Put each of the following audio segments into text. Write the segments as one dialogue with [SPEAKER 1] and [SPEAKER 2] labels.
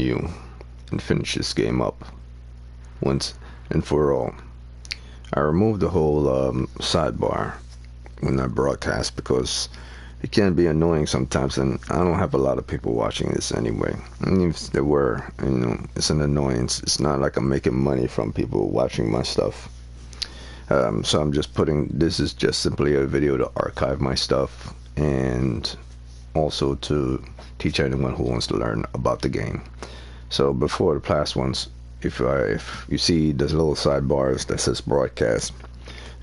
[SPEAKER 1] you and finish this game up once and for all. I removed the whole sidebar when I broadcast because it can be annoying sometimes, and I don't have a lot of people watching this anyway. And if there were, it's an annoyance. It's not like I'm making money from people watching my stuff. So I'm just this is just simply a video to archive my stuff and also to teach anyone who wants to learn about the game. So before the past ones, if you see those little sidebars that says broadcast,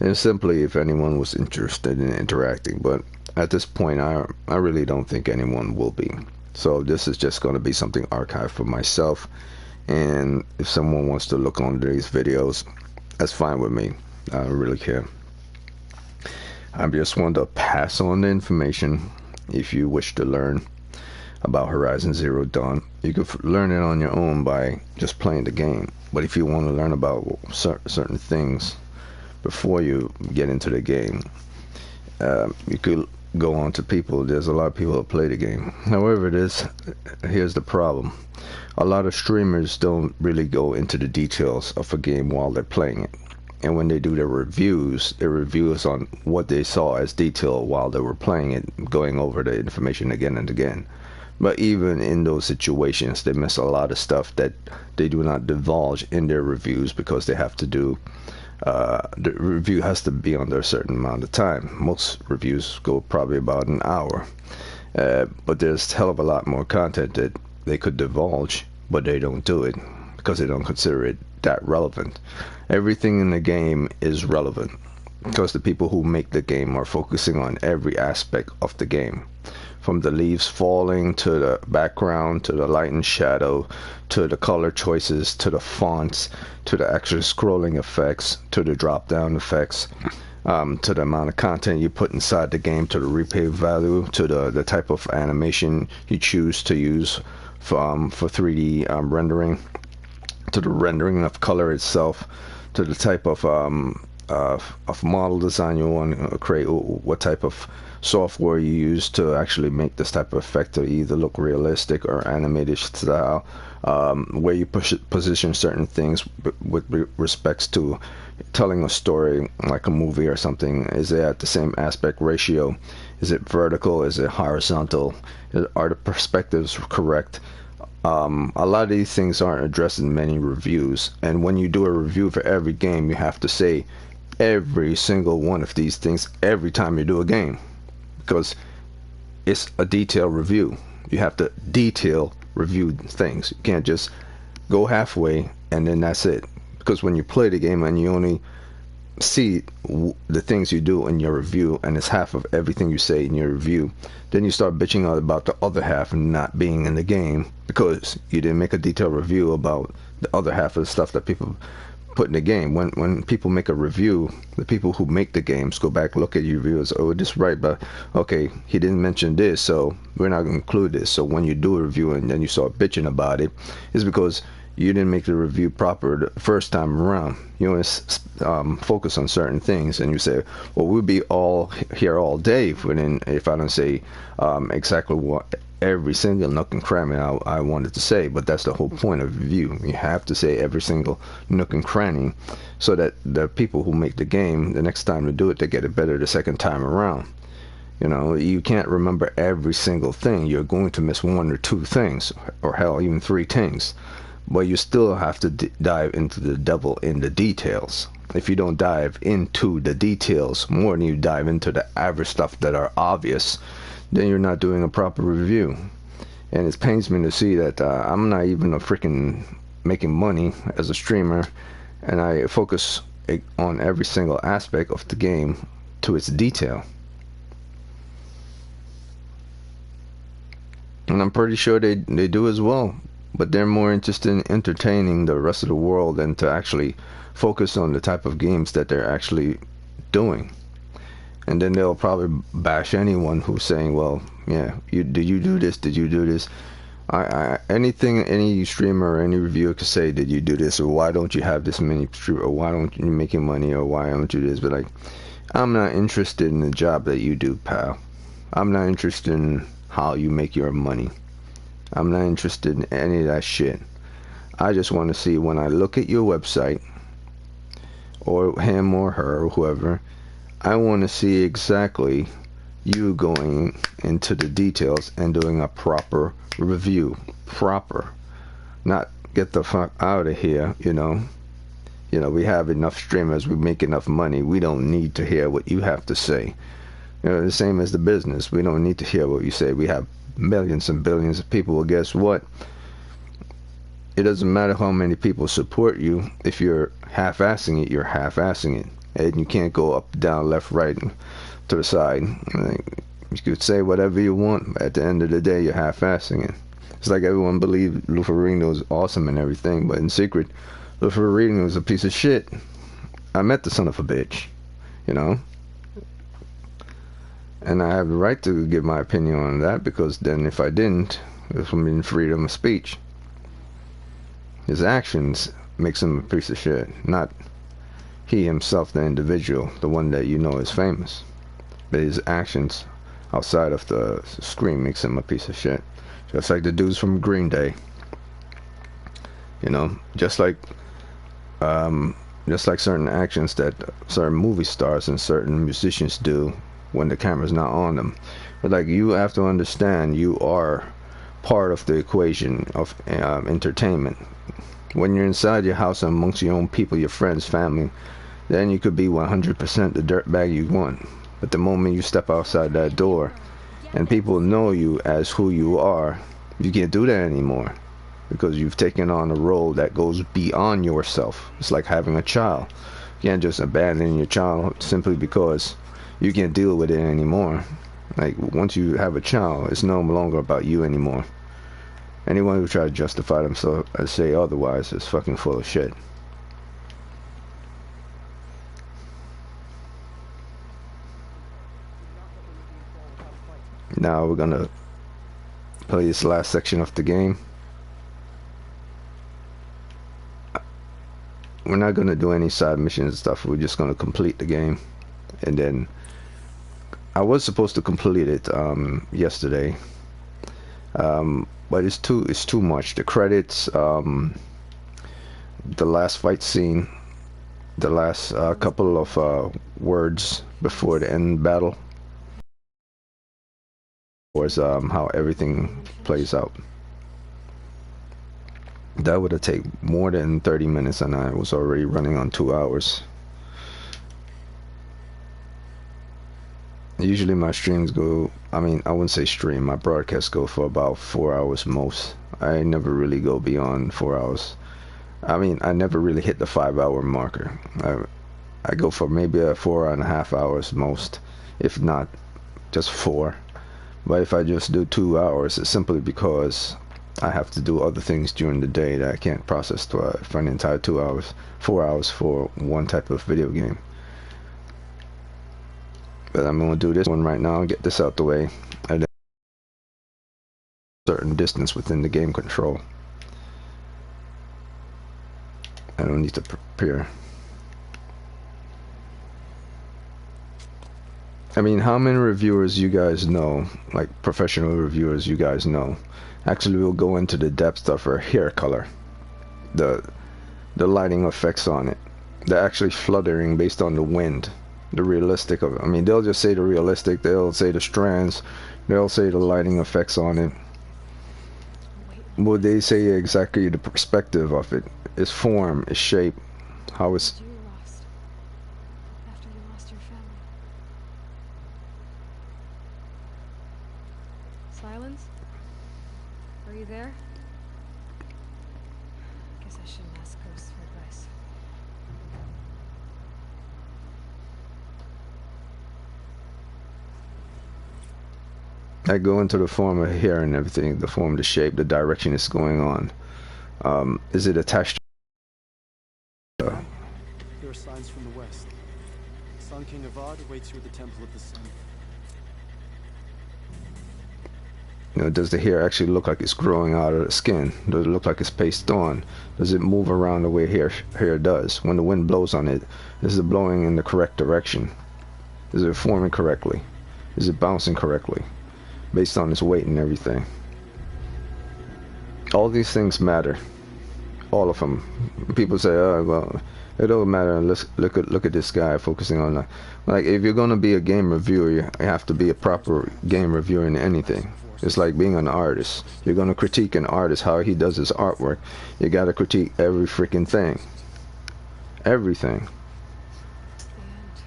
[SPEAKER 1] and simply if anyone was interested in interacting, but at this point I really don't think anyone will be. So this is just going to be something archived for myself, and if someone wants to look on these videos, that's fine with me. I don't really care. I just want to pass on the information. If you wish to learn about Horizon Zero Dawn, you can learn it on your own by just playing the game. But if you want to learn about certain things before you get into the game, you could go on to people. There's a lot of people that play the game. However, here's the problem. A lot of streamers don't really go into the details of a game while they're playing it. And when they do their reviews on what they saw as detail while they were playing it, going over the information again and again. But even in those situations, they miss a lot of stuff that they do not divulge in their reviews because they have to do, the review has to be under a certain amount of time. Most reviews go probably about an hour. But there's a hell of a lot more content that they could divulge, but they don't do it because they don't consider it that relevant. Everything in the game is relevant because the people who make the game are focusing on every aspect of the game, from the leaves falling to the background to the light and shadow to the color choices to the fonts to the extra scrolling effects to the drop down effects, to the amount of content you put inside the game, to the replay value, to the type of animation you choose to use for 3D rendering, to the rendering of color itself, to the type of model design you want to create, what type of software you use to actually make this type of effect to either look realistic or animated style, where you position certain things with respects to telling a story like a movie or something. Is it at the same aspect ratio? Is it vertical? Is it horizontal? Are the perspectives correct? A lot of these things aren't addressed in many reviews, and when you do a review for every game, you have to say every single one of these things every time you do a game, because it's a detailed review. You have to detail review things. You can't just go halfway and then that's it, because when you play the game and you only see the things you do in your review and it's half of everything you say in your review, then you start bitching out about the other half not being in the game because you didn't make a detailed review about the other half of the stuff that people put in the game. When people make a review, the people who make the games go back, look at your reviews, oh, this is right, but okay, he didn't mention this, so we're not going to include this. So when you do a review and then you start bitching about it, it's because you didn't make the review proper the first time around. You want to focus on certain things, and you say, well, we'll be all here all day if I don't say exactly what every single nook and cranny I wanted to say. But that's the whole point of review. You have to say every single nook and cranny so that the people who make the game, the next time they do it, they get it better the second time around. You know, you can't remember every single thing. You're going to miss one or two things, or hell, even three things. But you still have to dive into the devil in the details. If you don't dive into the details more than you dive into the average stuff that are obvious, then you're not doing a proper review. And it pains me to see that I'm not even a freaking making money as a streamer, and I focus on every single aspect of the game to its detail. And I'm pretty sure they do as well. But they're more interested in entertaining the rest of the world than to actually focus on the type of games that they're actually doing. And then they'll probably bash anyone who's saying, well, yeah, did you do this? Did you do this? Anything any streamer or any reviewer could say, did you do this? Or why don't you have this many streamers? Or why don't you making money? Or why don't you do this? But like, I'm not interested in the job that you do, pal. I'm not interested in how you make your money. I'm not interested in any of that shit. I just want to see when I look at your website, or him or her or whoever, I want to see exactly you going into the details and doing a proper review. Proper. Not get the fuck out of here, you know. You know, we have enough streamers, we make enough money. We don't need to hear what you have to say. You know, the same as the business. We don't need to hear what you say. We have millions and billions of people. Well, guess what? It doesn't matter how many people support you. If you're half-assing it, you're half-assing it. And you can't go up, down, left, right, and to the side. You could say whatever you want, but at the end of the day, you're half-assing it. It's like everyone believed Luferino was awesome and everything, but in secret, Luferino was a piece of shit. I met the son of a bitch, you know? And I have the right to give my opinion on that, because then if I didn't, it would mean freedom of speech. His actions makes him a piece of shit, not he himself, the individual, the one that you know is famous. But his actions outside of the screen makes him a piece of shit. Just like the dudes from Green Day. You know, just like certain actions that certain movie stars and certain musicians do when the camera's not on them. But like, you have to understand, you are part of the equation of entertainment. When you're inside your house amongst your own people, your friends, family, then you could be 100% the dirtbag you want. But the moment you step outside that door and people know you as who you are, you can't do that anymore, because you've taken on a role that goes beyond yourself. It's like having a child. You can't just abandon your child simply because you can't deal with it anymore. Like, once you have a child, it's no longer about you anymore. Anyone who tries to justify themselves and say otherwise is fucking full of shit. Now we're gonna play this last section of the game. We're not gonna do any side missions and stuff. We're just gonna complete the game, and then I was supposed to complete it yesterday, but it's too much. The credits, the last fight scene, the last couple of words before the end battle was how everything plays out. That would have taken more than 30 minutes, and I was already running on 2 hours. Usually my streams go, I mean, I wouldn't say stream, my broadcasts go for about 4 hours most. I never really go beyond 4 hours. I mean, I never really hit the 5-hour marker. I go for maybe 4.5 hours most, if not just 4. But if I just do 2 hours, it's simply because I have to do other things during the day that I can't process for an entire 2 hours, 4 hours for one type of video game. But I'm gonna do this one right now and get this out the way, and then a certain distance within the game control. I don't need to prepare. I mean, how many reviewers you guys know, like professional reviewers you guys know, actually will go into the depth of her hair color, the lighting effects on it, the actually fluttering based on the wind, the realistic of it. I mean, they'll just say the realistic, they'll say the strands, they'll say the lighting effects on it. Will they say exactly the perspective of it, its form, its shape, how it's...
[SPEAKER 2] Silence? Are you there? Guess I shouldn't ask ghosts for advice.
[SPEAKER 1] I go into the form of hair and everything, the form, the shape, the direction it's going on. Is it attached to...
[SPEAKER 3] There are signs from the west. Sun King Avad awaits you at the Temple of the Sun.
[SPEAKER 1] You know, does the hair actually look like it's growing out of the skin? Does it look like it's pasted on? Does it move around the way hair does? When the wind blows on it, is it blowing in the correct direction? Is it forming correctly? Is it bouncing correctly? Based on its weight and everything. All these things matter. All of them. People say, "Oh, well, it don't matter." Let's look at this guy focusing on that. Like, if you're gonna be a game reviewer, you have to be a proper game reviewer in anything. It's like being an artist. You're gonna critique an artist, how he does his artwork. You gotta critique every freaking thing. Everything.
[SPEAKER 2] The end.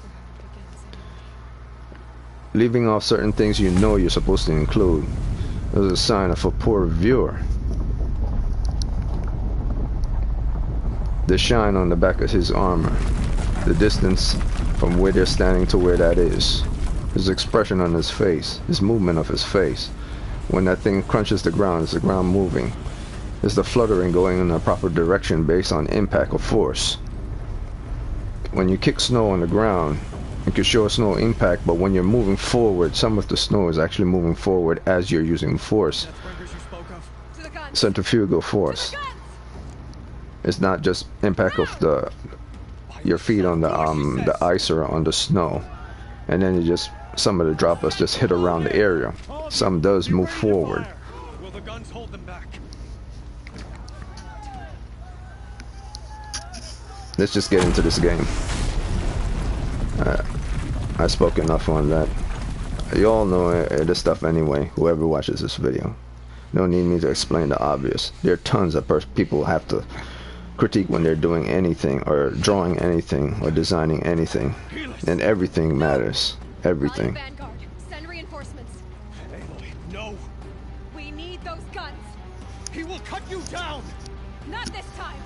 [SPEAKER 2] Or how it begins, anyway.
[SPEAKER 1] Leaving off certain things you know you're supposed to include is a sign of a poor viewer. The shine on the back of his armor, the distance from where they're standing to where that is, his expression on his face, his movement of his face. When that thing crunches the ground, is the ground moving? Is the fluttering going in the proper direction based on impact or force? When you kick snow on the ground, you can show snow impact, but when you're moving forward, some of the snow is actually moving forward as you're using force.
[SPEAKER 3] Deathbringers you spoke of?
[SPEAKER 2] To the guns!
[SPEAKER 1] Centrifugal force.
[SPEAKER 2] To the guns!
[SPEAKER 1] It's not just impact of your feet on the ice or on the snow, and then you just, some of the droplets just hit around the area. Some does move forward.
[SPEAKER 3] Will the guns hold them back?
[SPEAKER 1] Let's just get into this game. I spoke enough on that. You all know this stuff anyway, whoever watches this video. No need me to explain the obvious. There are tons of people have to critique when they're doing anything, or drawing anything, or designing anything. And everything matters. Everything.
[SPEAKER 2] Vanguard, send reinforcements.
[SPEAKER 3] Aloy, no!
[SPEAKER 2] We need those guns.
[SPEAKER 3] He will cut you down!
[SPEAKER 2] Not this time.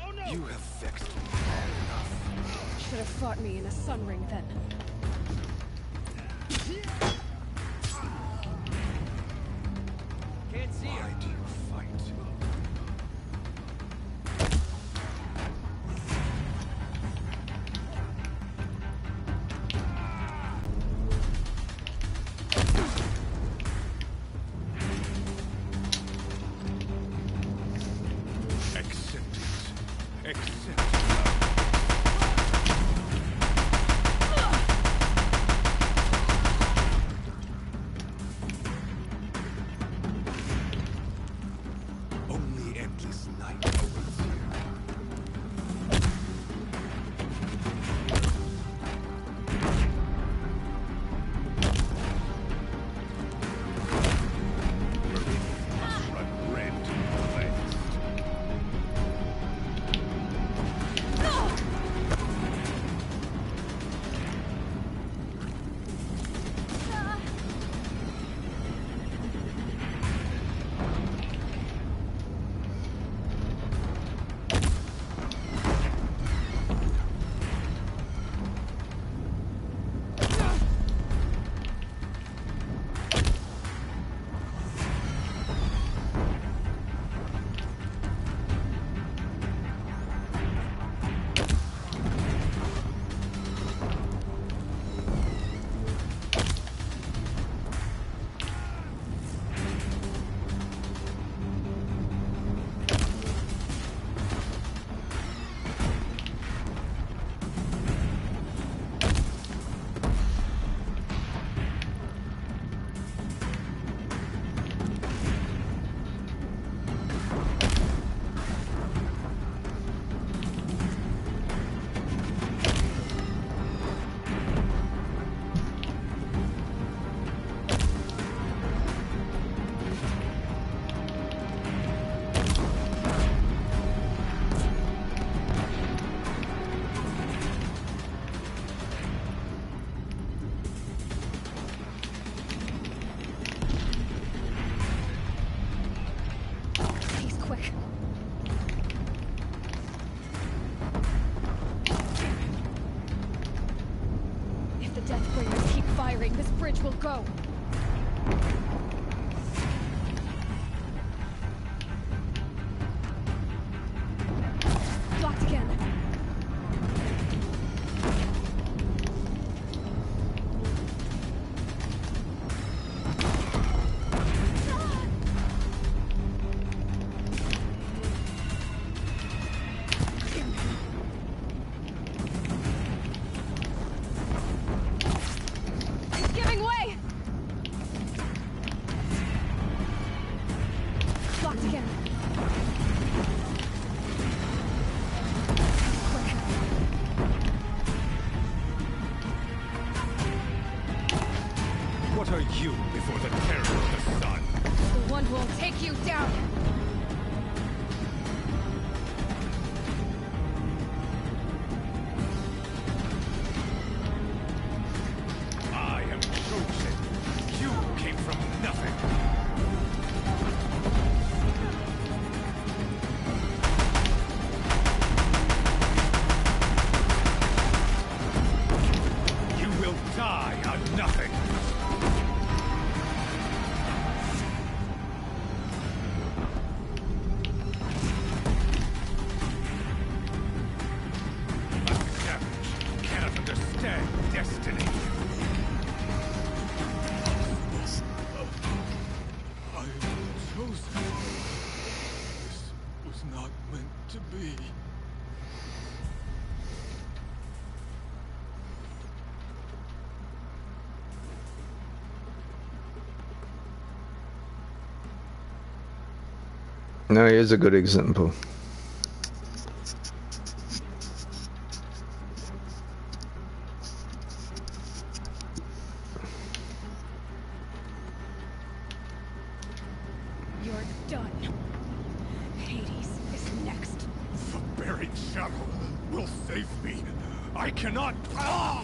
[SPEAKER 3] Oh no! You have vexed me long enough.
[SPEAKER 2] Should have fought me in a sun ring then.
[SPEAKER 3] Can't see Why do you fight? Accept it. Accept it. Only endless night awaits here. Meridian must run red to the west.
[SPEAKER 2] He's quick. If the Deathbringers keep firing, this bridge will go. Blocked again.
[SPEAKER 4] What are you before the terror of the sun?
[SPEAKER 2] The one who will take you down!
[SPEAKER 4] I am chosen. You came from nothing. You will die on nothing. A savage cannot understand destiny.
[SPEAKER 5] I am chosen. This was not meant to be.
[SPEAKER 1] Now here's a good example.
[SPEAKER 2] You're done. Hades is next.
[SPEAKER 4] The buried shadow will save me. I cannot. Ah!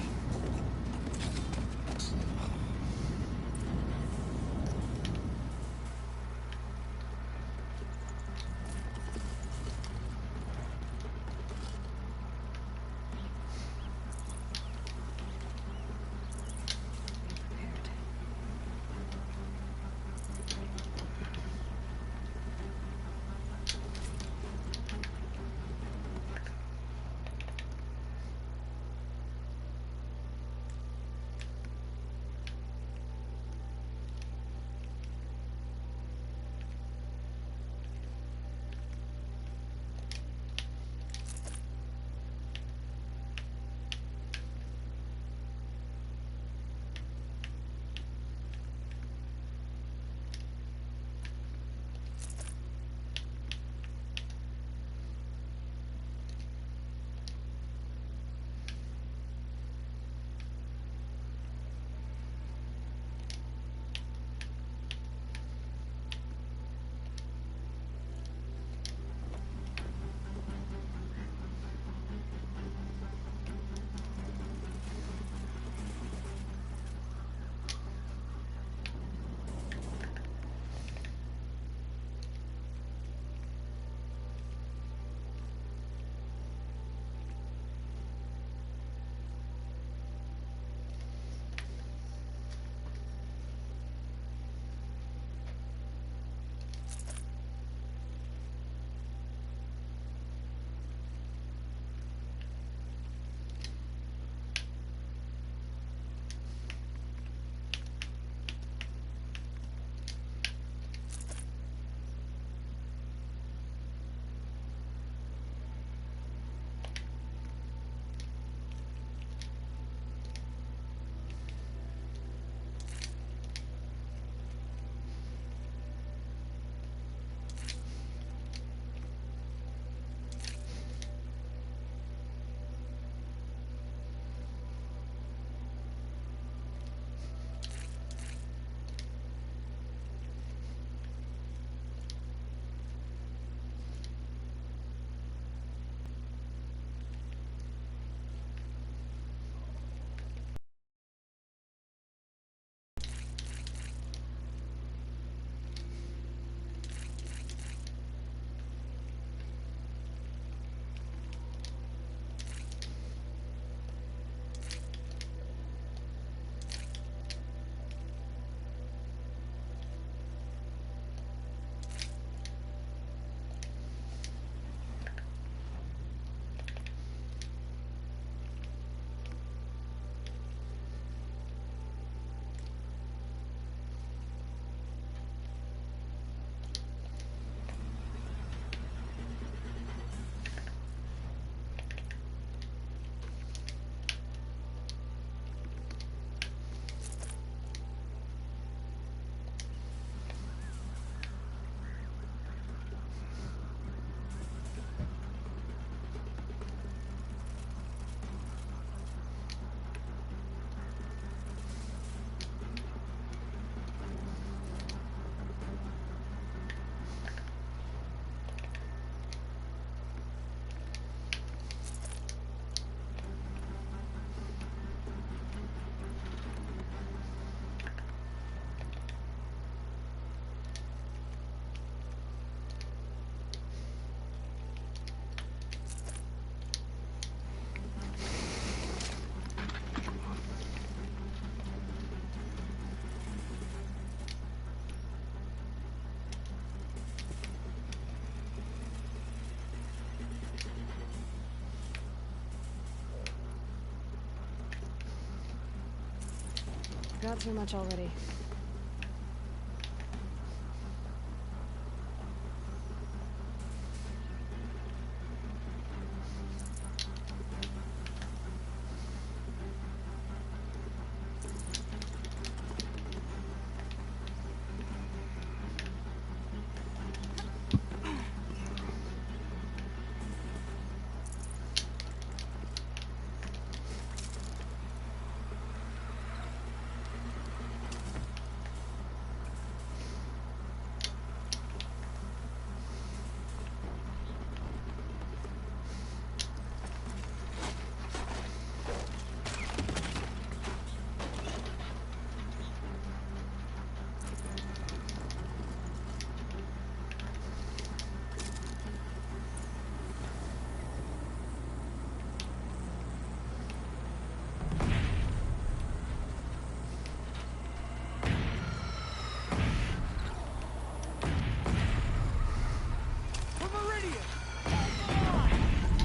[SPEAKER 2] got too much already.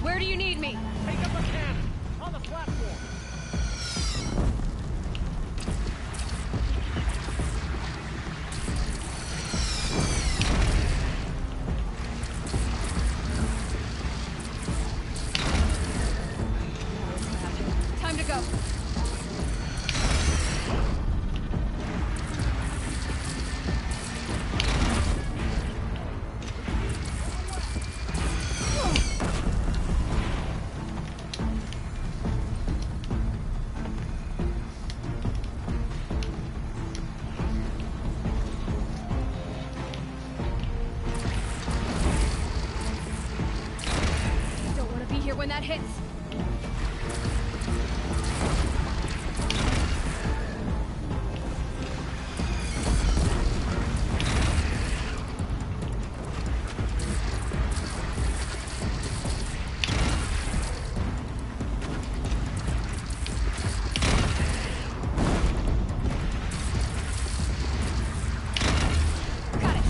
[SPEAKER 2] Where do you need me?
[SPEAKER 6] Take up a cannon on the platform.
[SPEAKER 2] Time to go. Don't want to be here when that hits. Got it.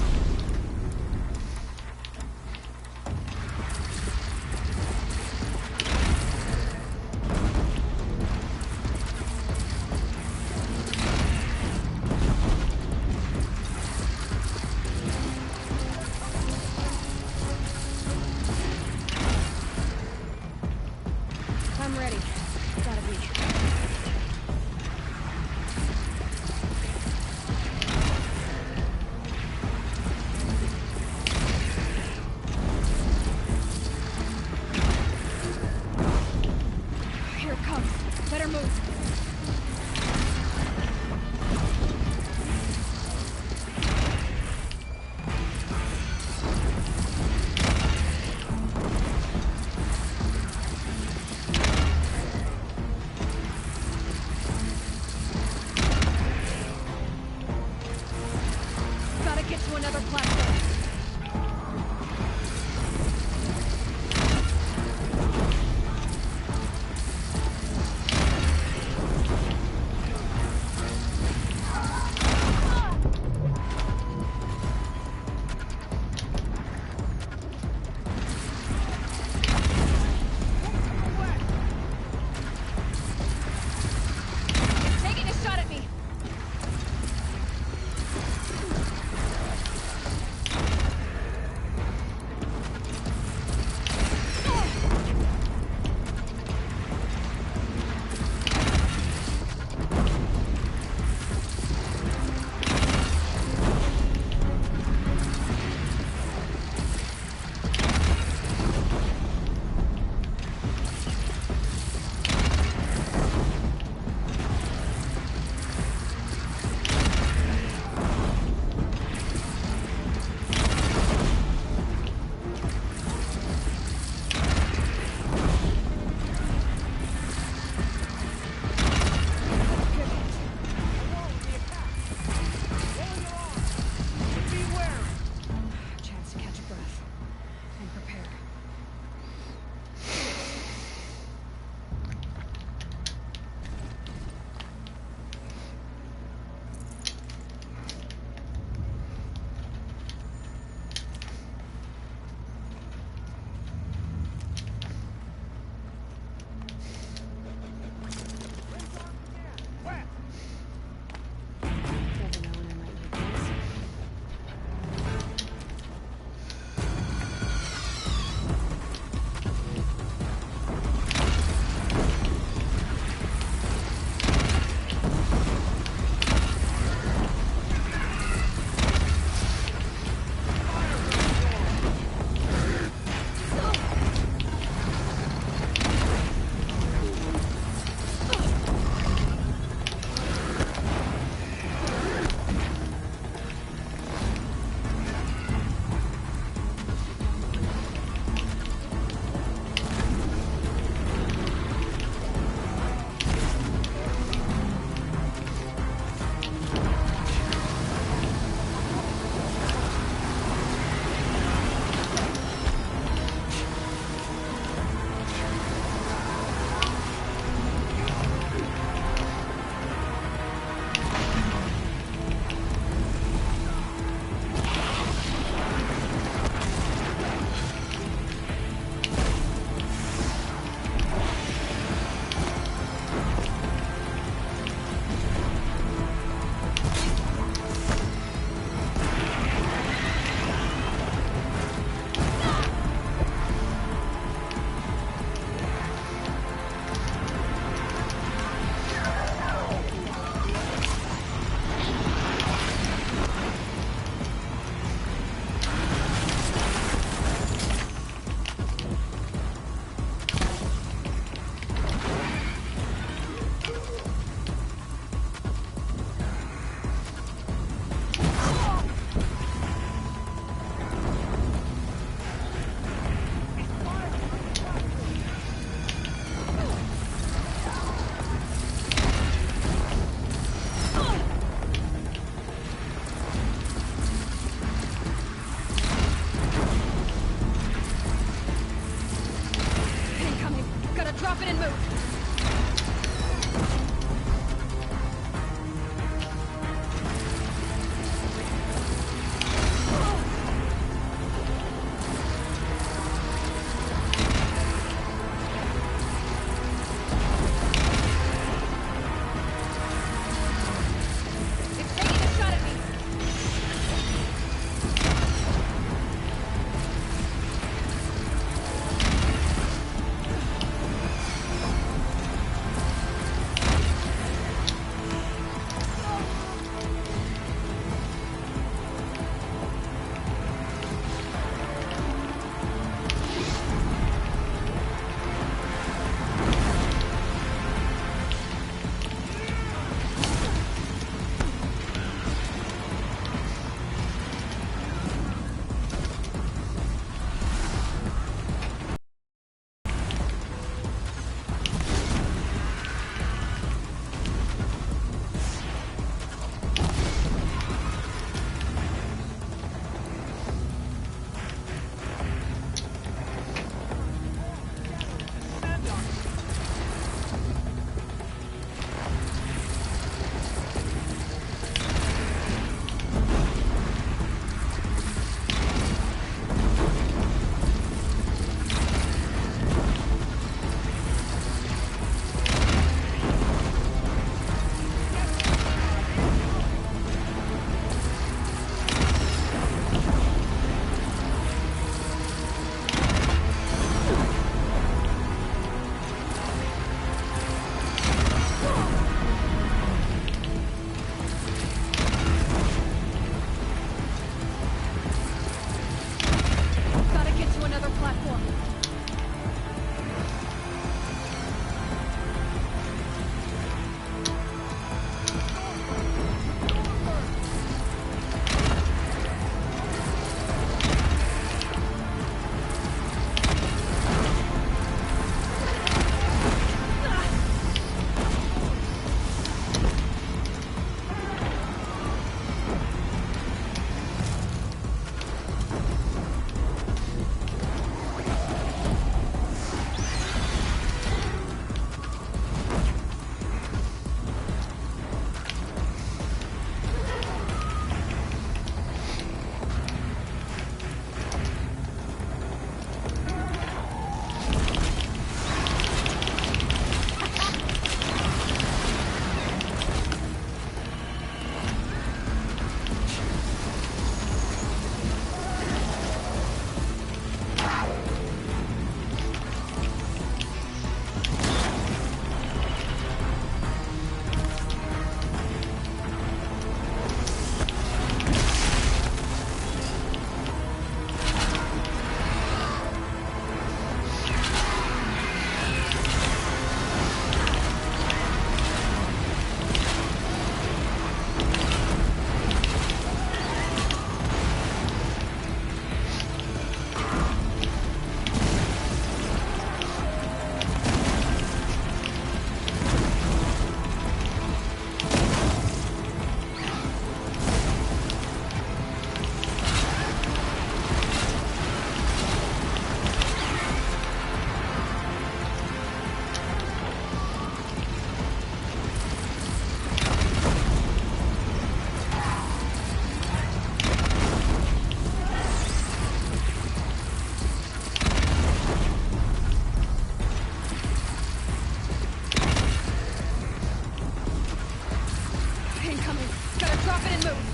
[SPEAKER 2] Drop it and move.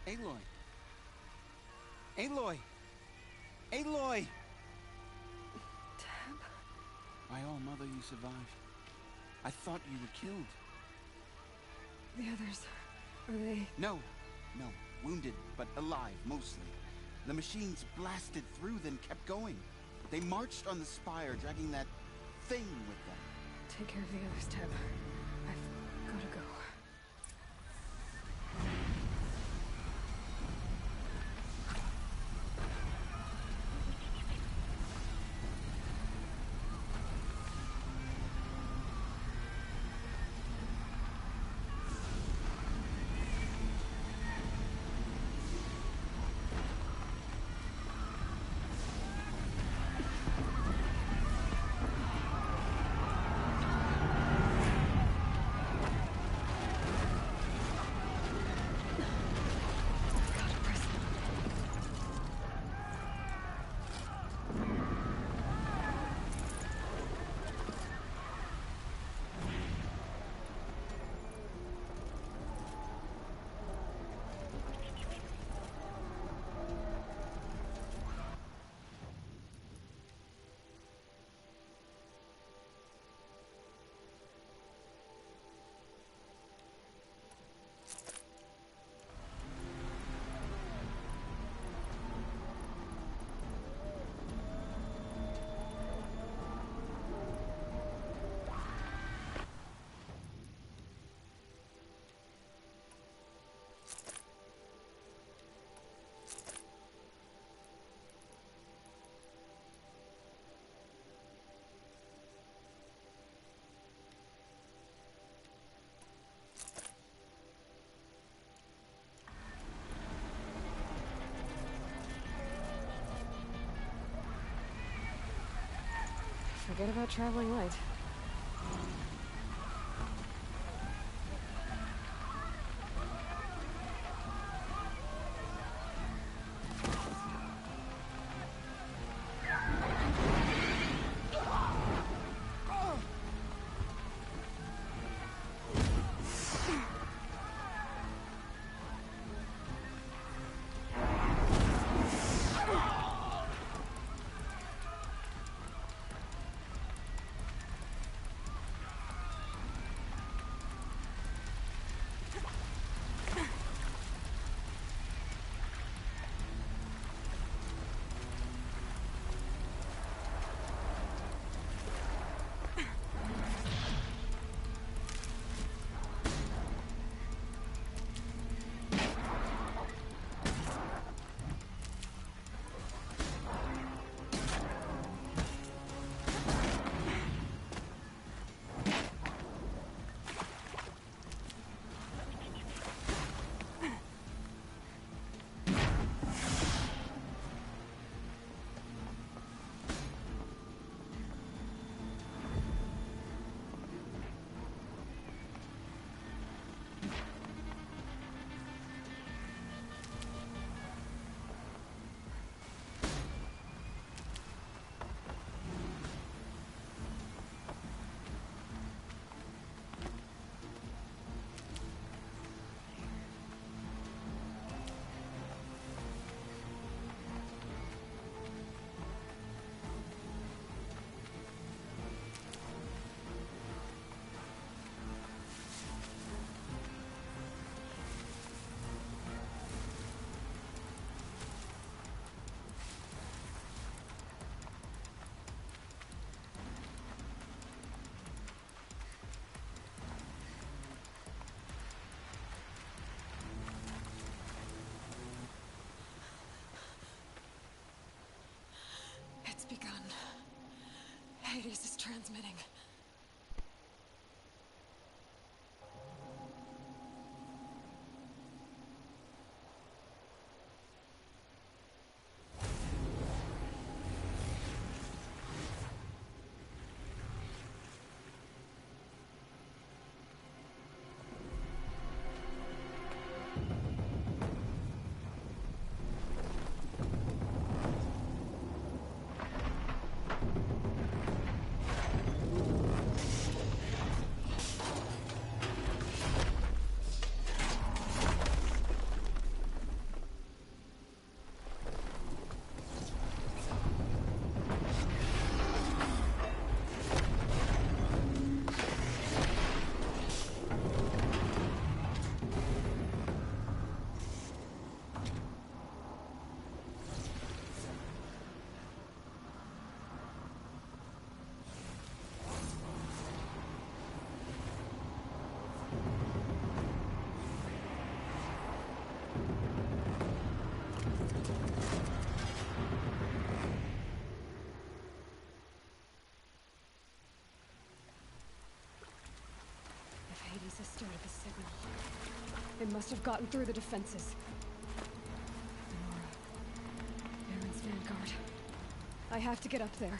[SPEAKER 7] Aloy! Aloy! Aloy!
[SPEAKER 2] Tab?
[SPEAKER 7] My all-mother, you survived. I thought you were killed.
[SPEAKER 2] The others, are they...
[SPEAKER 7] No. Wounded, but alive, mostly. The machines blasted through, then kept going. They marched on the spire, dragging that thing with them.
[SPEAKER 2] Take care of the others, Tab. I've gotta go. Forget about traveling light. transmitting. Hades has started the signal. It must have gotten through the defenses. Nora. Baron's vanguard. I have to get up there.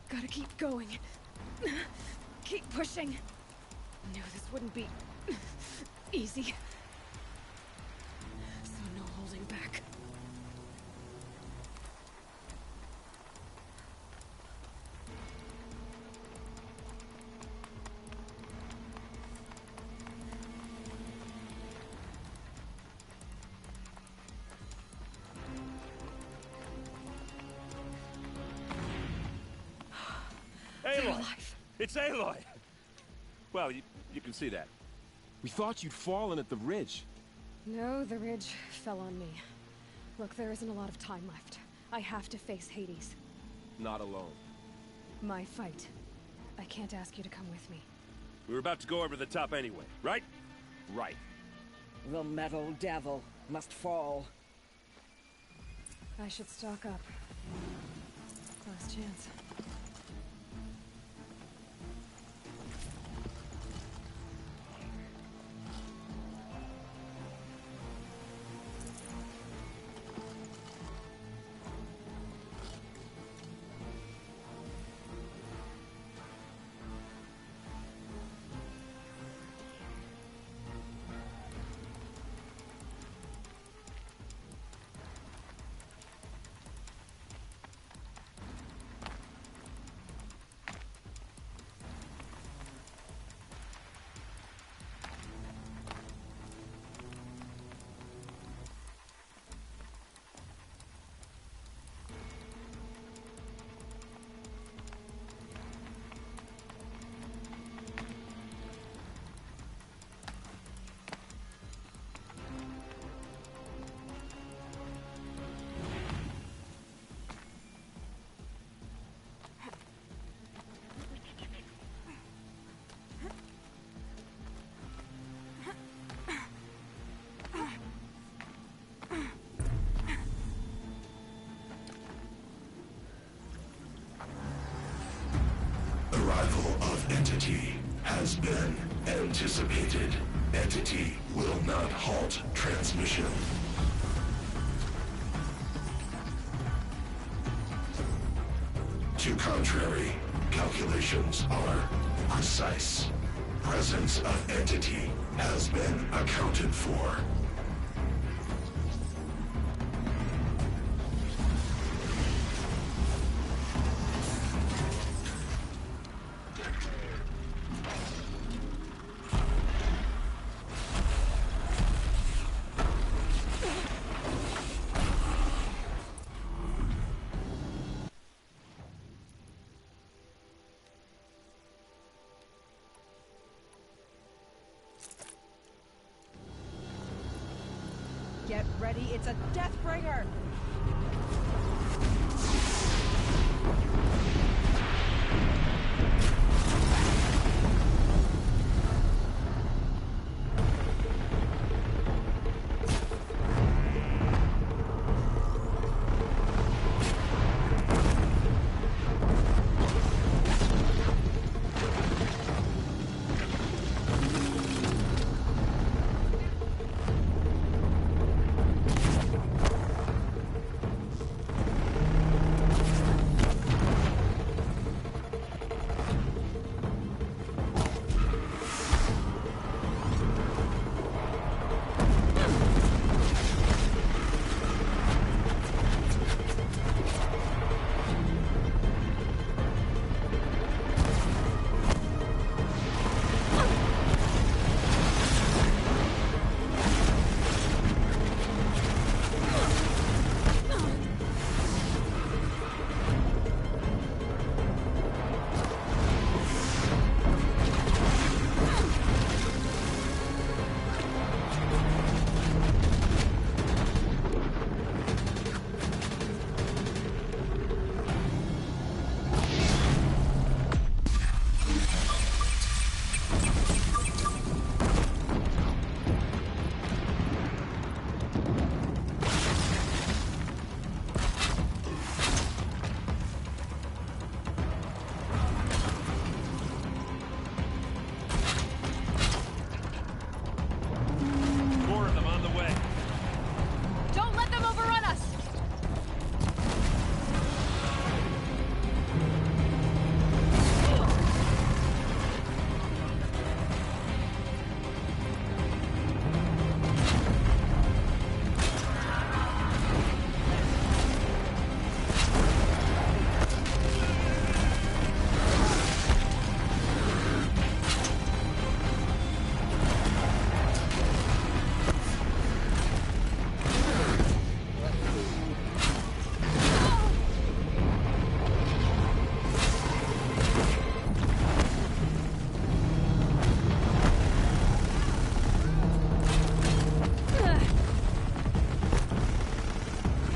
[SPEAKER 2] Gotta keep going. Keep pushing. Knew this wouldn't be easy. So no holding back.
[SPEAKER 8] Aloy! It's Aloy! Well, you can see that.
[SPEAKER 9] We thought you'd fallen at the ridge.
[SPEAKER 2] No, the ridge fell on me. Look, there isn't a lot of time left. I have to face Hades.
[SPEAKER 8] Not alone.
[SPEAKER 2] My fight. I can't ask you to come with me.
[SPEAKER 8] We were about to go over the top anyway, right? Right.
[SPEAKER 10] The metal devil must fall.
[SPEAKER 2] I should stock up. Last chance.
[SPEAKER 11] Entity has been anticipated. Entity will not halt transmission. To contrary, calculations are precise. Presence of Entity has been accounted for.
[SPEAKER 10] Get ready, it's a Deathbringer!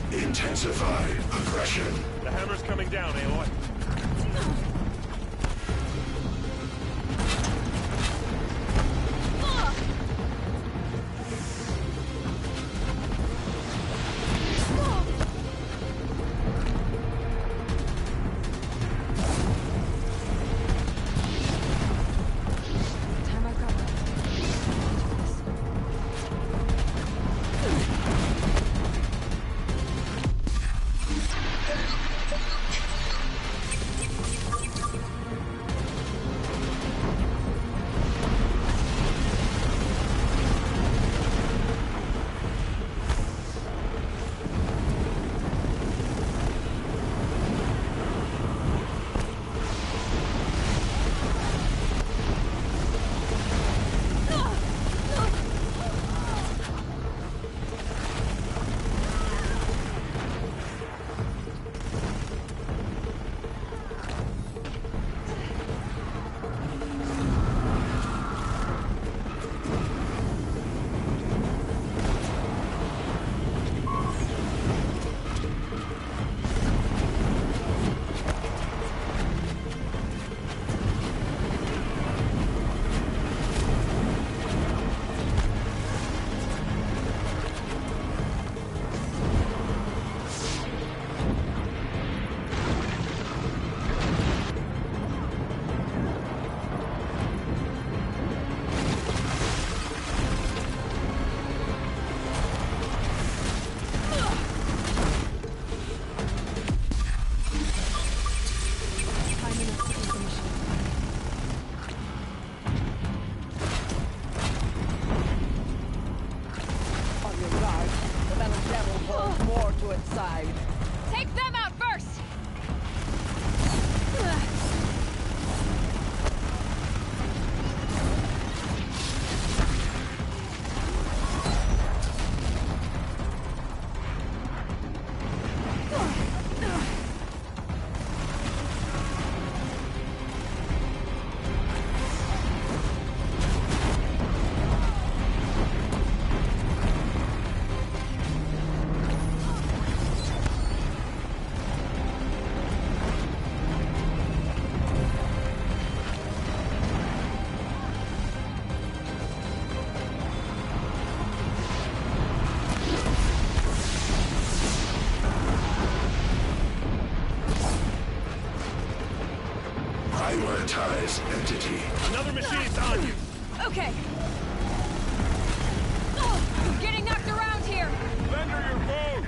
[SPEAKER 10] Intensify aggression.
[SPEAKER 8] The hammer's coming down, Aloy.
[SPEAKER 11] Prioritize entity.
[SPEAKER 8] Another machine's on you.
[SPEAKER 2] Okay. I'm getting knocked around here.
[SPEAKER 8] Lend her your bow.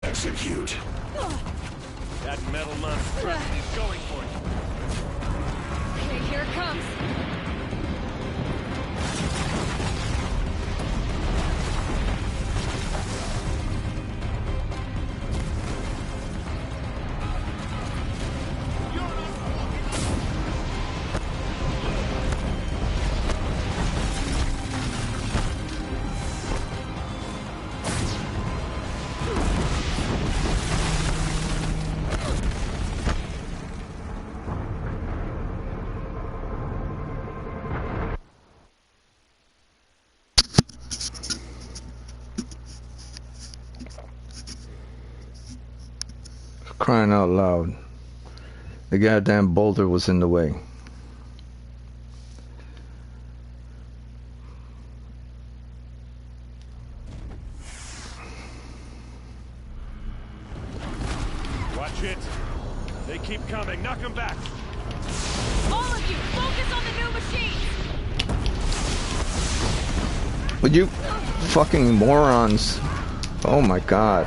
[SPEAKER 11] Execute.
[SPEAKER 8] That metal monstrosity is going for you.
[SPEAKER 2] Okay, here it comes.
[SPEAKER 1] Crying out loud. The goddamn boulder was in the way.
[SPEAKER 8] Watch it. They keep coming. Knock them back.
[SPEAKER 2] All of you, focus on the new machines!
[SPEAKER 1] Would you fucking morons? Oh my god.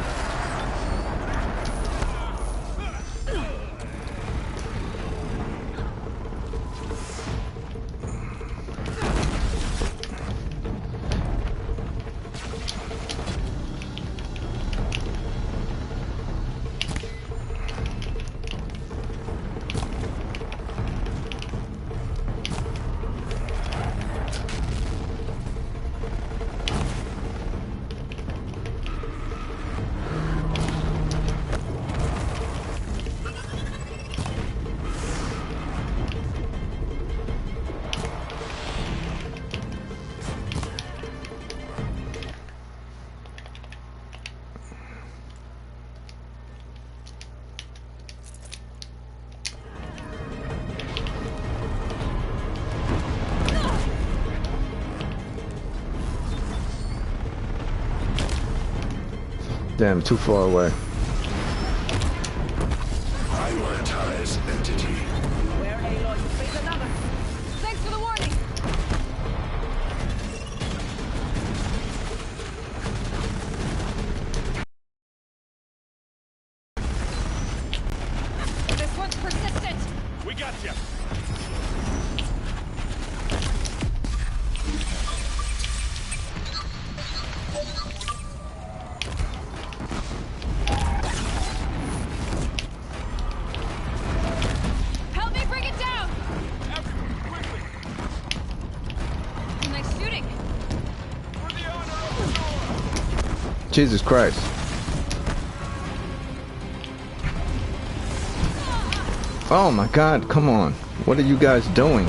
[SPEAKER 1] Damn, too far away.
[SPEAKER 11] Prioritize entity.
[SPEAKER 10] Where Aloy face another.
[SPEAKER 2] Thanks for the warning! This one's persistent!
[SPEAKER 8] We got you.
[SPEAKER 1] Jesus Christ. Oh my God, come on. What are you guys doing?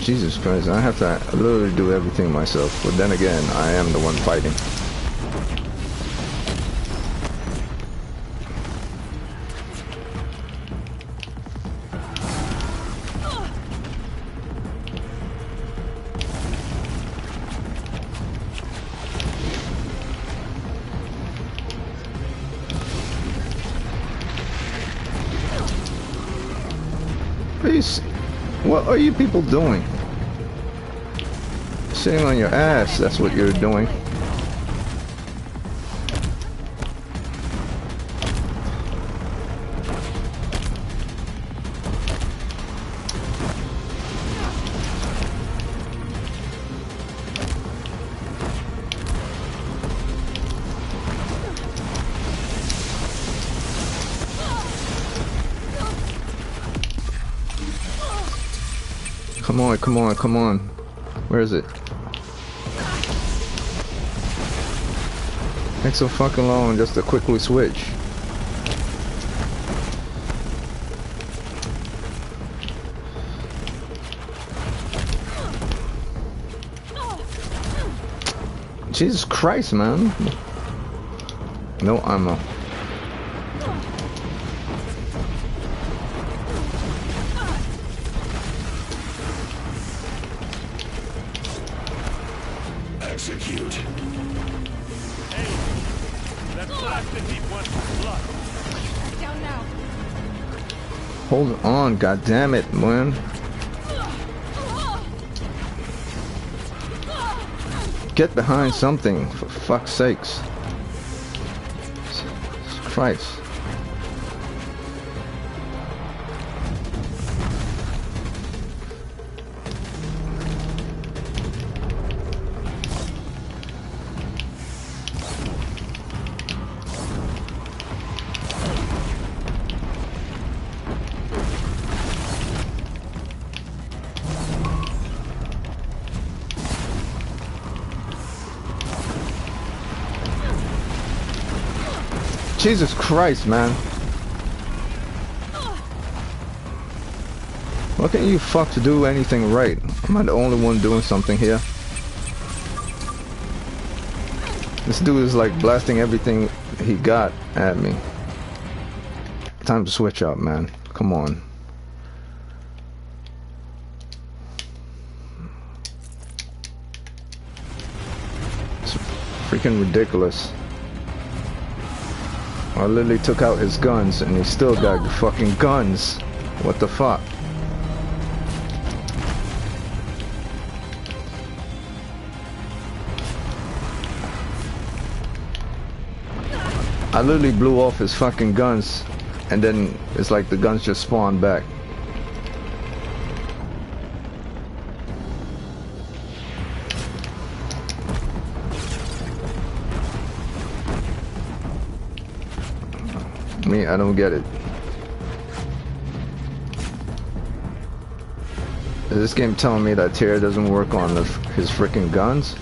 [SPEAKER 1] Jesus Christ, I have to literally do everything myself, but then again, I am the one fighting. Please, what are you people doing? Sitting on your ass, that's what you're doing. Come on, come on, come on. Where is it? Takes so fucking long just to quickly switch. Jesus Christ, man. No ammo.
[SPEAKER 11] Execute.
[SPEAKER 8] Hey, that blasted heap wants blood.
[SPEAKER 2] Down now.
[SPEAKER 1] Hold on, god damn it, man. Get behind something, for fuck's sakes. Christ. Jesus Christ, man. Why can't you fuck to do anything right? Am I the only one doing something here? This dude is like blasting everything he got at me. Time to switch up, man. Come on. It's freaking ridiculous. I literally took out his guns and he still got fucking guns. What the fuck? I literally blew off his fucking guns and then it's like the guns just spawned back. Me, I don't get it. Is this game telling me that Tyr doesn't work on his freaking guns?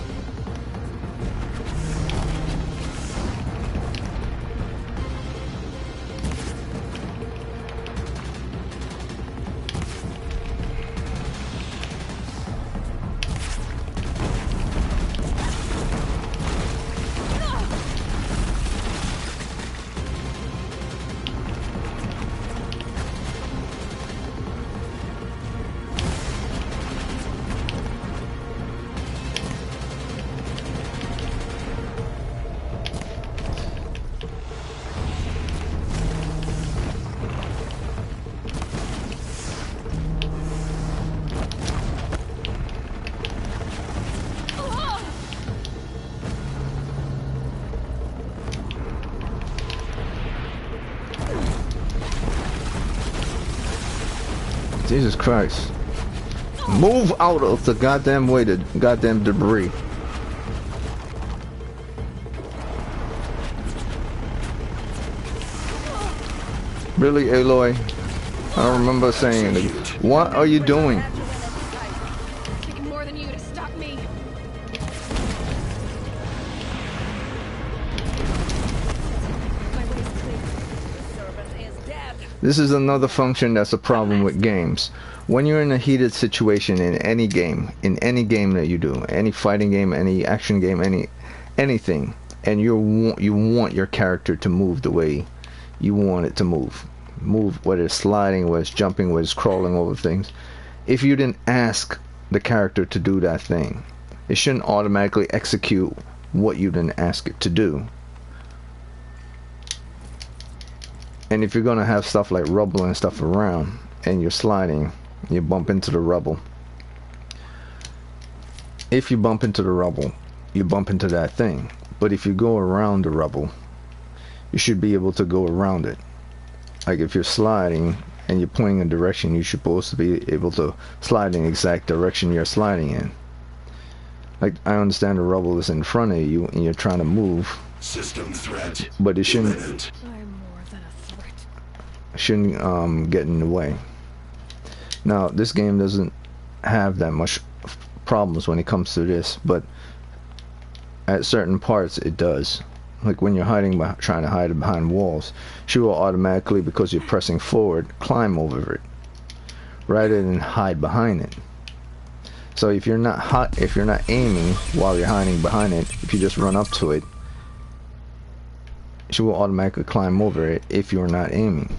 [SPEAKER 1] Jesus Christ. Move out of the goddamn way, the goddamn debris. Really, Aloy? I don't remember saying it. What are you doing?
[SPEAKER 2] Taking more than you to stop me. My way is clear.
[SPEAKER 10] The servant is dead.
[SPEAKER 1] This is another function that's a problem with games. When you're in a heated situation in any game that you do, any fighting game, any action game, anything, and you want your character to move the way you want it to move, whether it's sliding, whether it's jumping, whether it's crawling over things. If you didn't ask the character to do that thing, it shouldn't automatically execute what you didn't ask it to do. And if you're gonna have stuff like rubble and stuff around, and you're sliding, you bump into the rubble. If you bump into the rubble, you bump into that thing. But if you go around the rubble, you should be able to go around it. Like if you're sliding and you're pointing a direction, you're supposed to be able to slide in the exact direction you're sliding in. Like, I understand the rubble is in front of you and you're trying to move.
[SPEAKER 11] System threat.
[SPEAKER 1] But it shouldn't.
[SPEAKER 2] I'm more than a threat.
[SPEAKER 1] Shouldn't get in the way. Now, this game doesn't have that much problems when it comes to this, but at certain parts it does. Like when you're trying to hide behind walls, she will automatically, because you're pressing forward, climb over it rather than hide behind it. So if you're not aiming while you're hiding behind it, if you just run up to it, she will automatically climb over it if you're not aiming.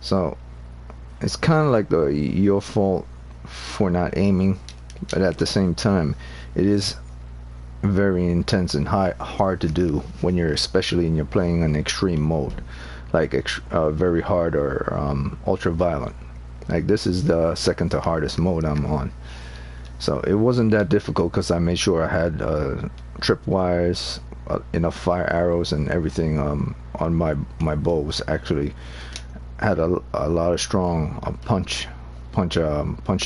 [SPEAKER 1] So it's kind of like your fault for not aiming, but at the same time, it is very intense and hard to do when especially when you're playing an extreme mode, like very hard or ultra violent. Like this is the second to hardest mode I'm on, so it wasn't that difficult because I made sure I had tripwires, enough fire arrows, and everything on my bows. Actually had a lot of strong punch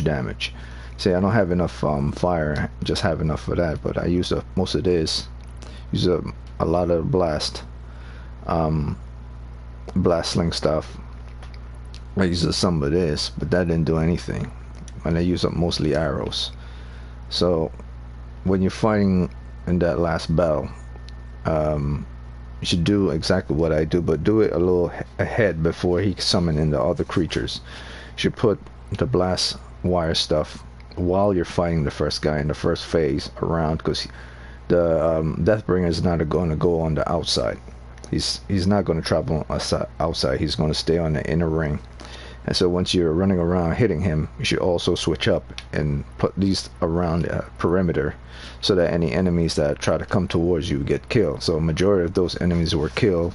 [SPEAKER 1] damage. See, I don't have enough fire, just have enough for that, but I use most of this. Use a lot of blast sling stuff. I use some of this, but that didn't do anything. And I use up mostly arrows. So when you're fighting in that last battle, you should do exactly what I do, but do it a little ahead before he summons in the other creatures. You should put the blast wire stuff while you're fighting the first guy in the first phase around, because the Deathbringer is not going to go on the outside. He's not going to travel outside. He's going to stay on the inner ring. And so once you're running around hitting him, you should also switch up and put these around the perimeter, so that any enemies that try to come towards you get killed. So a majority of those enemies were killed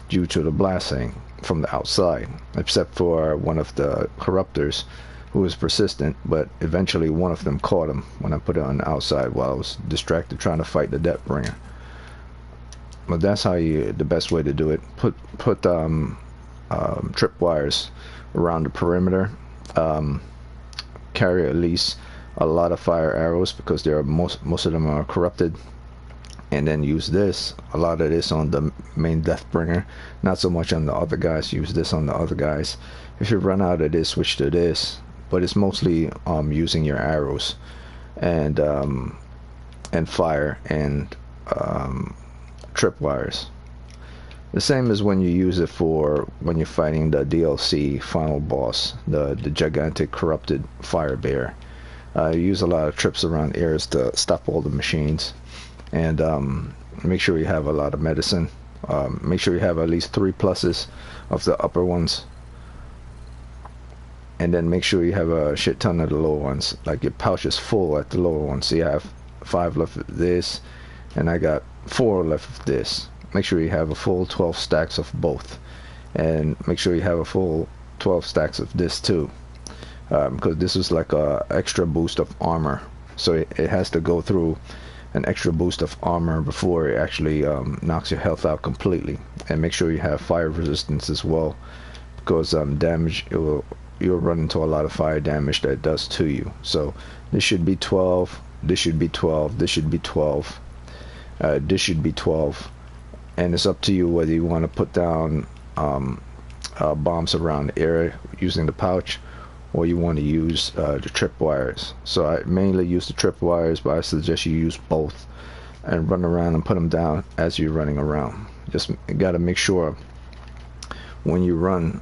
[SPEAKER 1] due to the blasting from the outside, except for one of the corruptors who was persistent, but eventually one of them caught him when I put it on the outside while I was distracted trying to fight the Deathbringer. But that's the best way to do it. Put tripwires around the perimeter. Carry at least a lot of fire arrows, because most of them are corrupted. And then use a lot of this on the main Deathbringer, not so much on the other guys. Use this on the other guys. If you run out of this, switch to this. But it's mostly using your arrows and fire and tripwires. The same as when you use it when you're fighting the DLC final boss, the gigantic corrupted fire bear. You use a lot of trips around areas to stop all the machines, and make sure you have a lot of medicine. Make sure you have at least 3 pluses of the upper ones, and then make sure you have a shit ton of the lower ones. Like your pouch is full at the lower ones, so you have 5 left of this, and I got 4 left of this. Make sure you have a full 12 stacks of both, and make sure you have a full 12 stacks of this too, because this is like a extra boost of armor, so it has to go through an extra boost of armor before it actually knocks your health out completely. And make sure you have fire resistance as well, because damage, it will you'll run into a lot of fire damage that it does to you. So this should be 12, this should be 12, this should be 12, this should be 12, and it's up to you whether you want to put down bombs around the area using the pouch, or you want to use the tripwires. So I mainly use the tripwires, but I suggest you use both and run around and put them down as you're running around. Just got to make sure when you run,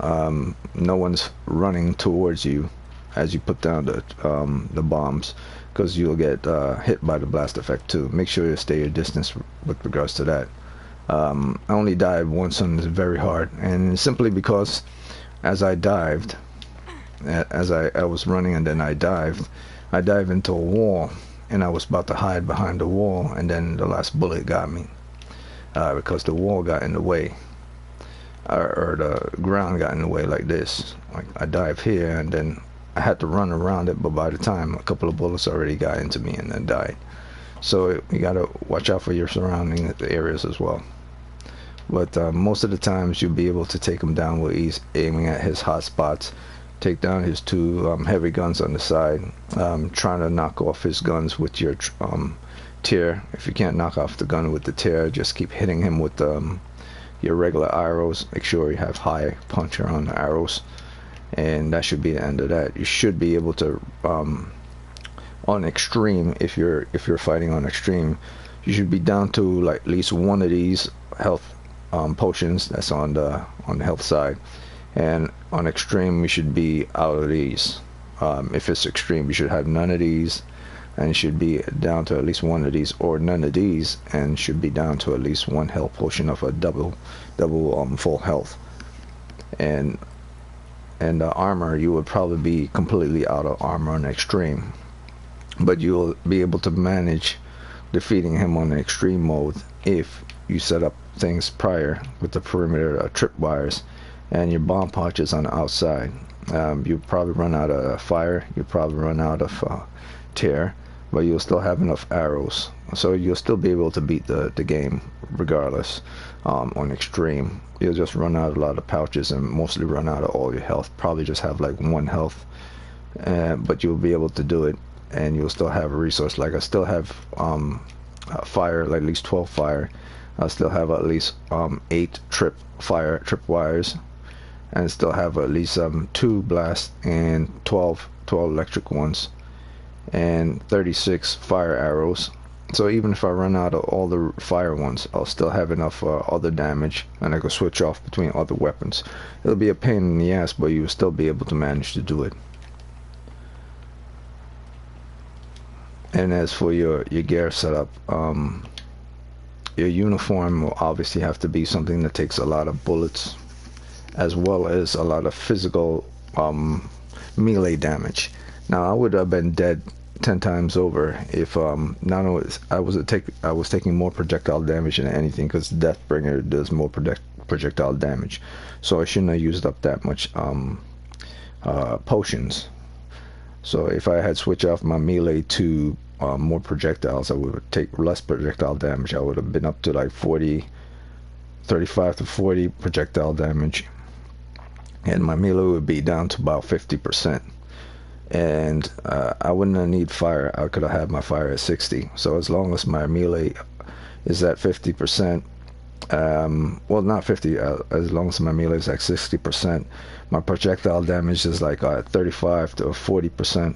[SPEAKER 1] no one's running towards you as you put down the bombs, because you'll get hit by the blast effect too. Make sure you stay your distance with regards to that. I only dived once on this very hard, and simply because as I dived, as I was running and then I dived into a wall, and I was about to hide behind the wall, and then the last bullet got me because the wall got in the way, or the ground got in the way like this. Like I dived here and then I had to run around it, but by the time a couple of bullets already got into me and then died. So you gotta watch out for your surrounding areas as well. But most of the times you'll be able to take him down with ease, aiming at his hot spots. Take down his two heavy guns on the side, trying to knock off his guns with your tear. If you can't knock off the gun with the tear, just keep hitting him with your regular arrows. Make sure you have high puncher on the arrows, and that should be the end of that. You should be able to on extreme, if you're fighting on extreme, you should be down to like at least one of these health potions. That's on the health side. And on extreme, you should be out of these. If it's extreme, you should have none of these, and you should be down to at least one of these, or none of these, and should be down to at least one health potion of a double full health. And the armor, you would probably be completely out of armor on extreme, but you'll be able to manage defeating him on the extreme mode if you set up things prior with the perimeter tripwires and your bomb pouches on the outside. You'll probably run out of fire, you'll probably run out of tear, but you'll still have enough arrows, so you'll still be able to beat the game regardless. On extreme, you'll just run out a lot of pouches and mostly run out of all your health. Probably just have like one health, but you'll be able to do it, and you'll still have a resource. Like I still have fire, like at least 12 fire. I still have at least 8 tripwires, and still have at least 2 blast and 12 electric ones, and 36 fire arrows. So even if I run out of all the fire ones, I'll still have enough other damage, and I can switch off between other weapons. It'll be a pain in the ass, but you'll still be able to manage to do it. And as for your gear setup, your uniform will obviously have to be something that takes a lot of bullets, as well as a lot of physical melee damage. Now I would have been dead 10 times over if not only I was taking more projectile damage than anything, because Deathbringer does more projectile damage, so I shouldn't have used up that much potions. So if I had switched off my melee to more projectiles, I would take less projectile damage. I would have been up to like 35 to 40 projectile damage, and my melee would be down to about 50%. And I wouldn't need fire. I could have had my fire at 60. So as long as my melee is at 50%, well, not 50, as long as my melee is at 60%, my projectile damage is like 35 to 40%,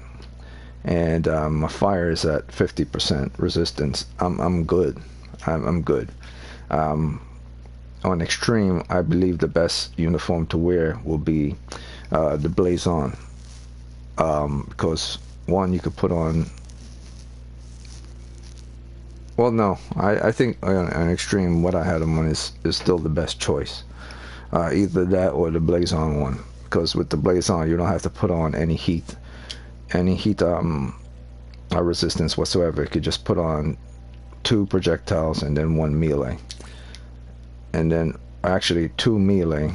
[SPEAKER 1] and my fire is at 50% resistance. I'm good. I'm good. On extreme, I believe the best uniform to wear will be the Blazon. Because one, you could put on, well, no, I think on extreme what I had them on is still the best choice. Either that or the Blazon one, because with the Blazon you don't have to put on any heat resistance whatsoever. You could just put on 2 projectiles and then 1 melee, and then actually 2 melee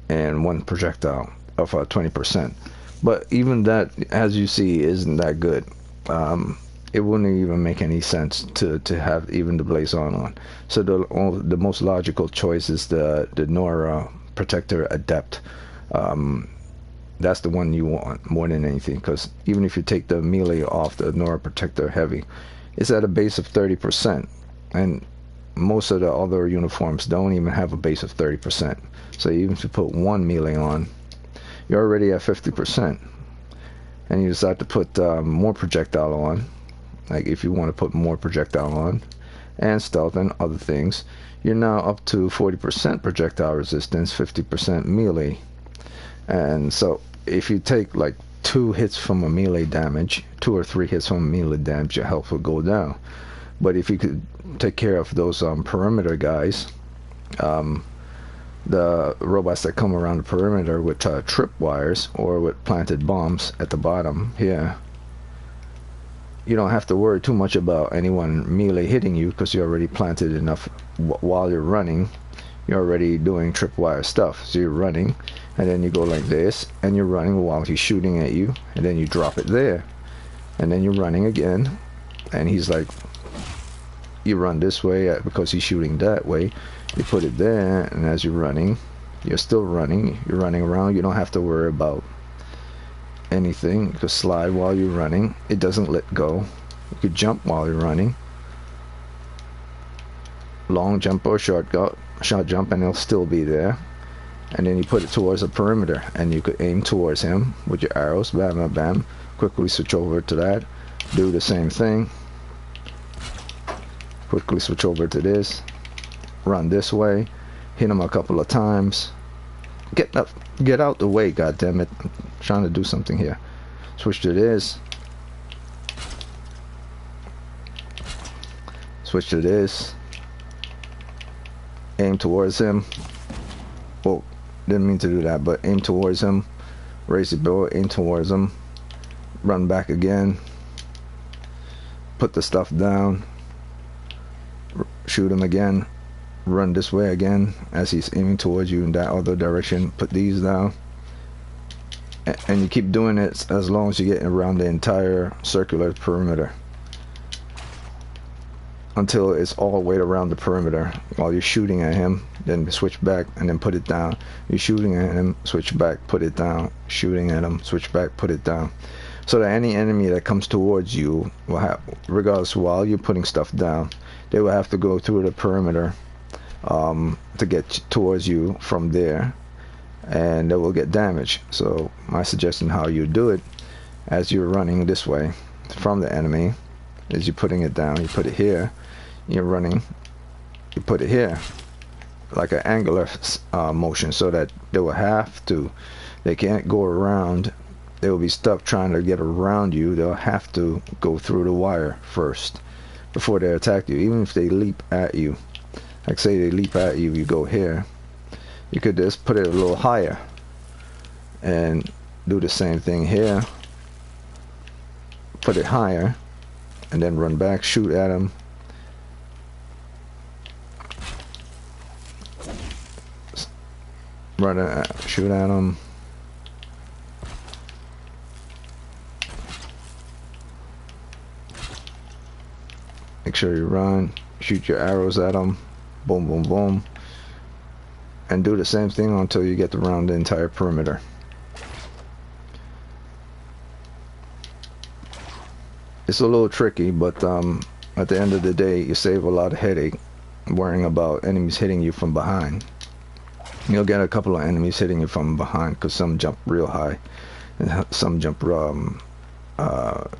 [SPEAKER 1] and 1 projectile of 20%. But even that, as you see, isn't that good. it wouldn't even make any sense to have even the blazon on. So the most logical choice is the Nora Protector Adept. That's the one you want more than anything, because even if you take the melee off the Nora Protector Heavy, it's at a base of 30%, and most of the other uniforms don't even have a base of 30%. So even if you put one melee on, you're already at 50%. And you decide to put more projectile on, like if you want to put more projectile on, and stealth and other things, you're now up to 40% projectile resistance, 50% melee. And so if you take like 2 hits from a melee damage, 2 or 3 hits from a melee damage, your health will go down. But if you could take care of those perimeter guys, the robots that come around the perimeter with tripwires or with planted bombs at the bottom here, you don't have to worry too much about anyone melee hitting you, because you're already planted enough. While you're running, you're already doing tripwire stuff. So you're running, and then you go like this, and you're running while he's shooting at you, and then you drop it there, and then you're running again, and he's like, you run this way because he's shooting that way. You put it there, and as you're running, you're still running. You're running around. You don't have to worry about anything. You can slide while you're running. It doesn't let go. You could jump while you're running. Long jump or short jump, and it'll still be there. And then you put it towards the perimeter, and you could aim towards him with your arrows. Bam, bam, bam. Quickly switch over to that. Do the same thing. Quickly switch over to this. Run this way. Hit him a couple of times. Get out the way, goddammit. I'm trying to do something here. Switch to this. Switch to this. Aim towards him. Whoa, didn't mean to do that, but aim towards him. Raise the bow, aim towards him. Run back again. Put the stuff down. Shoot him again. Run this way again as he's aiming towards you in that other direction. Put these down, and you keep doing it as long as you get around the entire circular perimeter, until it's all the way around the perimeter. While you're shooting at him, then switch back and then put it down. You're shooting at him, switch back, put it down. Shooting at him, switch back, put it down. So that any enemy that comes towards you will have, regardless, while you're putting stuff down, they will have to go through the perimeter to get towards you from there, and they will get damaged. So my suggestion how you do it, as you're running this way from the enemy, is you're putting it down. You put it here. You're running. You put it here, like an angular motion, so that they will have to. They can't go around. They will be stuck trying to get around you. They'll have to go through the wire first before they attack you. Even if they leap at you, like say they leap at you, you go here, you could just put it a little higher and do the same thing here. Put it higher and then run back, shoot at them. Shoot at them. Make sure you run, shoot your arrows at them. Boom, boom, boom. And do the same thing until you get around the entire perimeter. It's a little tricky, but at the end of the day, you save a lot of headache worrying about enemies hitting you from behind. You'll get a couple of enemies hitting you from behind, because some jump real high, and some jump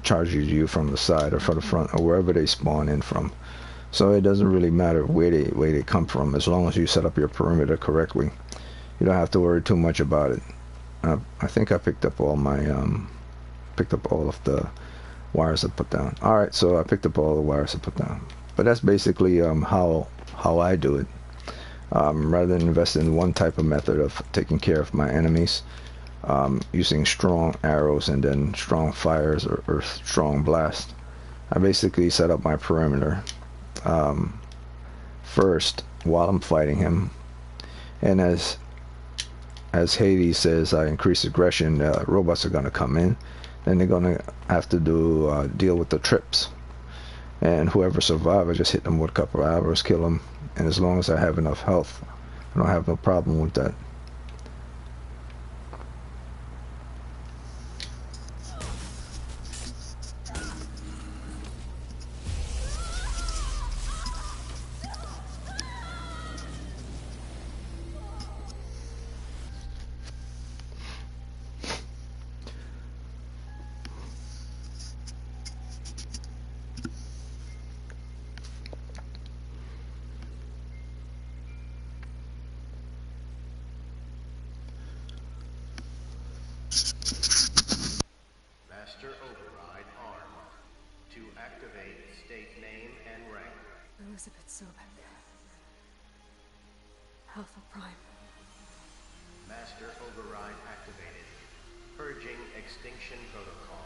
[SPEAKER 1] charges you from the side or from the front or wherever they spawn in from. So it doesn't really matter where they come from, as long as you set up your perimeter correctly. You don't have to worry too much about it. I think I picked up all my all of the wires I put down. All right, so I picked up all the wires I put down. But that's basically how I do it. Rather than invest in one type of method of taking care of my enemies, using strong arrows and then strong fires or strong blast, I basically set up my perimeter first while I'm fighting him. And as Hades says, I increase aggression, robots are going to come in, then they're going to have to deal with the trips. And whoever survived, I just hit them with a couple of arrows, kill them. And as long as I have enough health, I don't have no problem with that.
[SPEAKER 12] Master override armed. To activate, state name and rank.
[SPEAKER 2] Elizabeth Sobek. Alpha Prime.
[SPEAKER 12] Master override activated. Purging extinction protocol.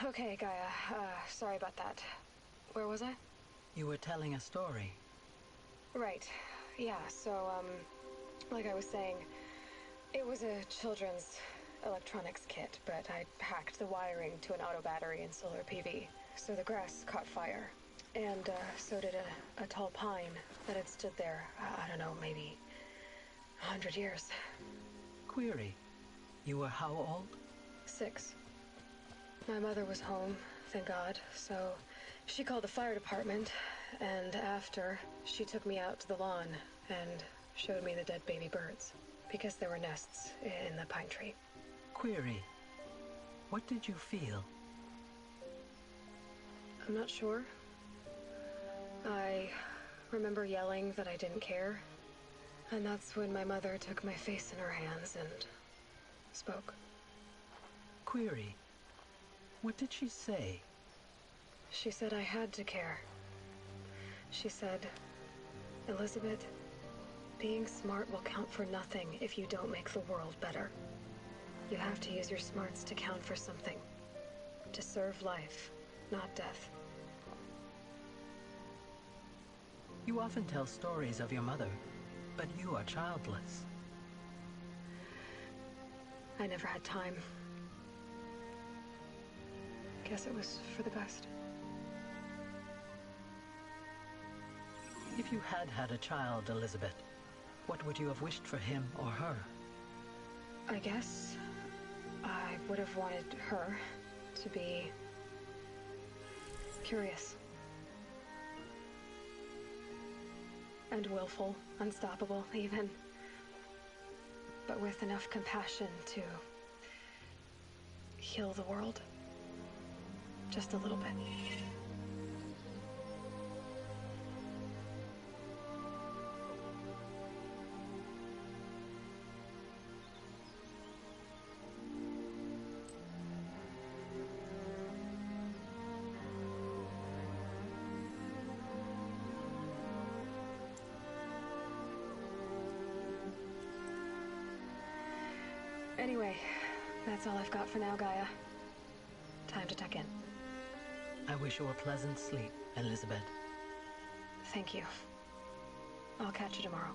[SPEAKER 2] Okay, Gaia. Sorry about that. Where was I?
[SPEAKER 10] You were telling a story.
[SPEAKER 2] Right. Yeah, so, like I was saying, it was a children's electronics kit, but I hacked the wiring to an auto battery and solar PV. So the grass caught fire. And, so did a tall pine that had stood there, I don't know, maybe 100 years.
[SPEAKER 10] Query. You were how old?
[SPEAKER 2] 6. My mother was home, thank God, so she called the fire department, and after, she took me out to the lawn and showed me the dead baby birds, because there were nests in the pine tree.
[SPEAKER 10] Query. What did you feel?
[SPEAKER 2] I'm not sure. I remember yelling that I didn't care, and that's when my mother took my face in her hands and spoke.
[SPEAKER 10] Query. What did she say?
[SPEAKER 2] She said I had to care. She said, Elizabeth, being smart will count for nothing if you don't make the world better. You have to use your smarts to count for something. To serve life, not death.
[SPEAKER 10] You often tell stories of your mother, but you are childless.
[SPEAKER 2] I never had time. Guess it was for the best.
[SPEAKER 10] If you had had a child, Elizabeth, what would you have wished for him or her?
[SPEAKER 2] I guess I would have wanted her to be curious. and willful, unstoppable even. But with enough compassion to heal the world. Just a little bit. Anyway, that's all I've got for now, Gaia. Time to tuck in.
[SPEAKER 10] I wish you a pleasant sleep, Elizabeth.
[SPEAKER 2] Thank you. I'll catch you tomorrow.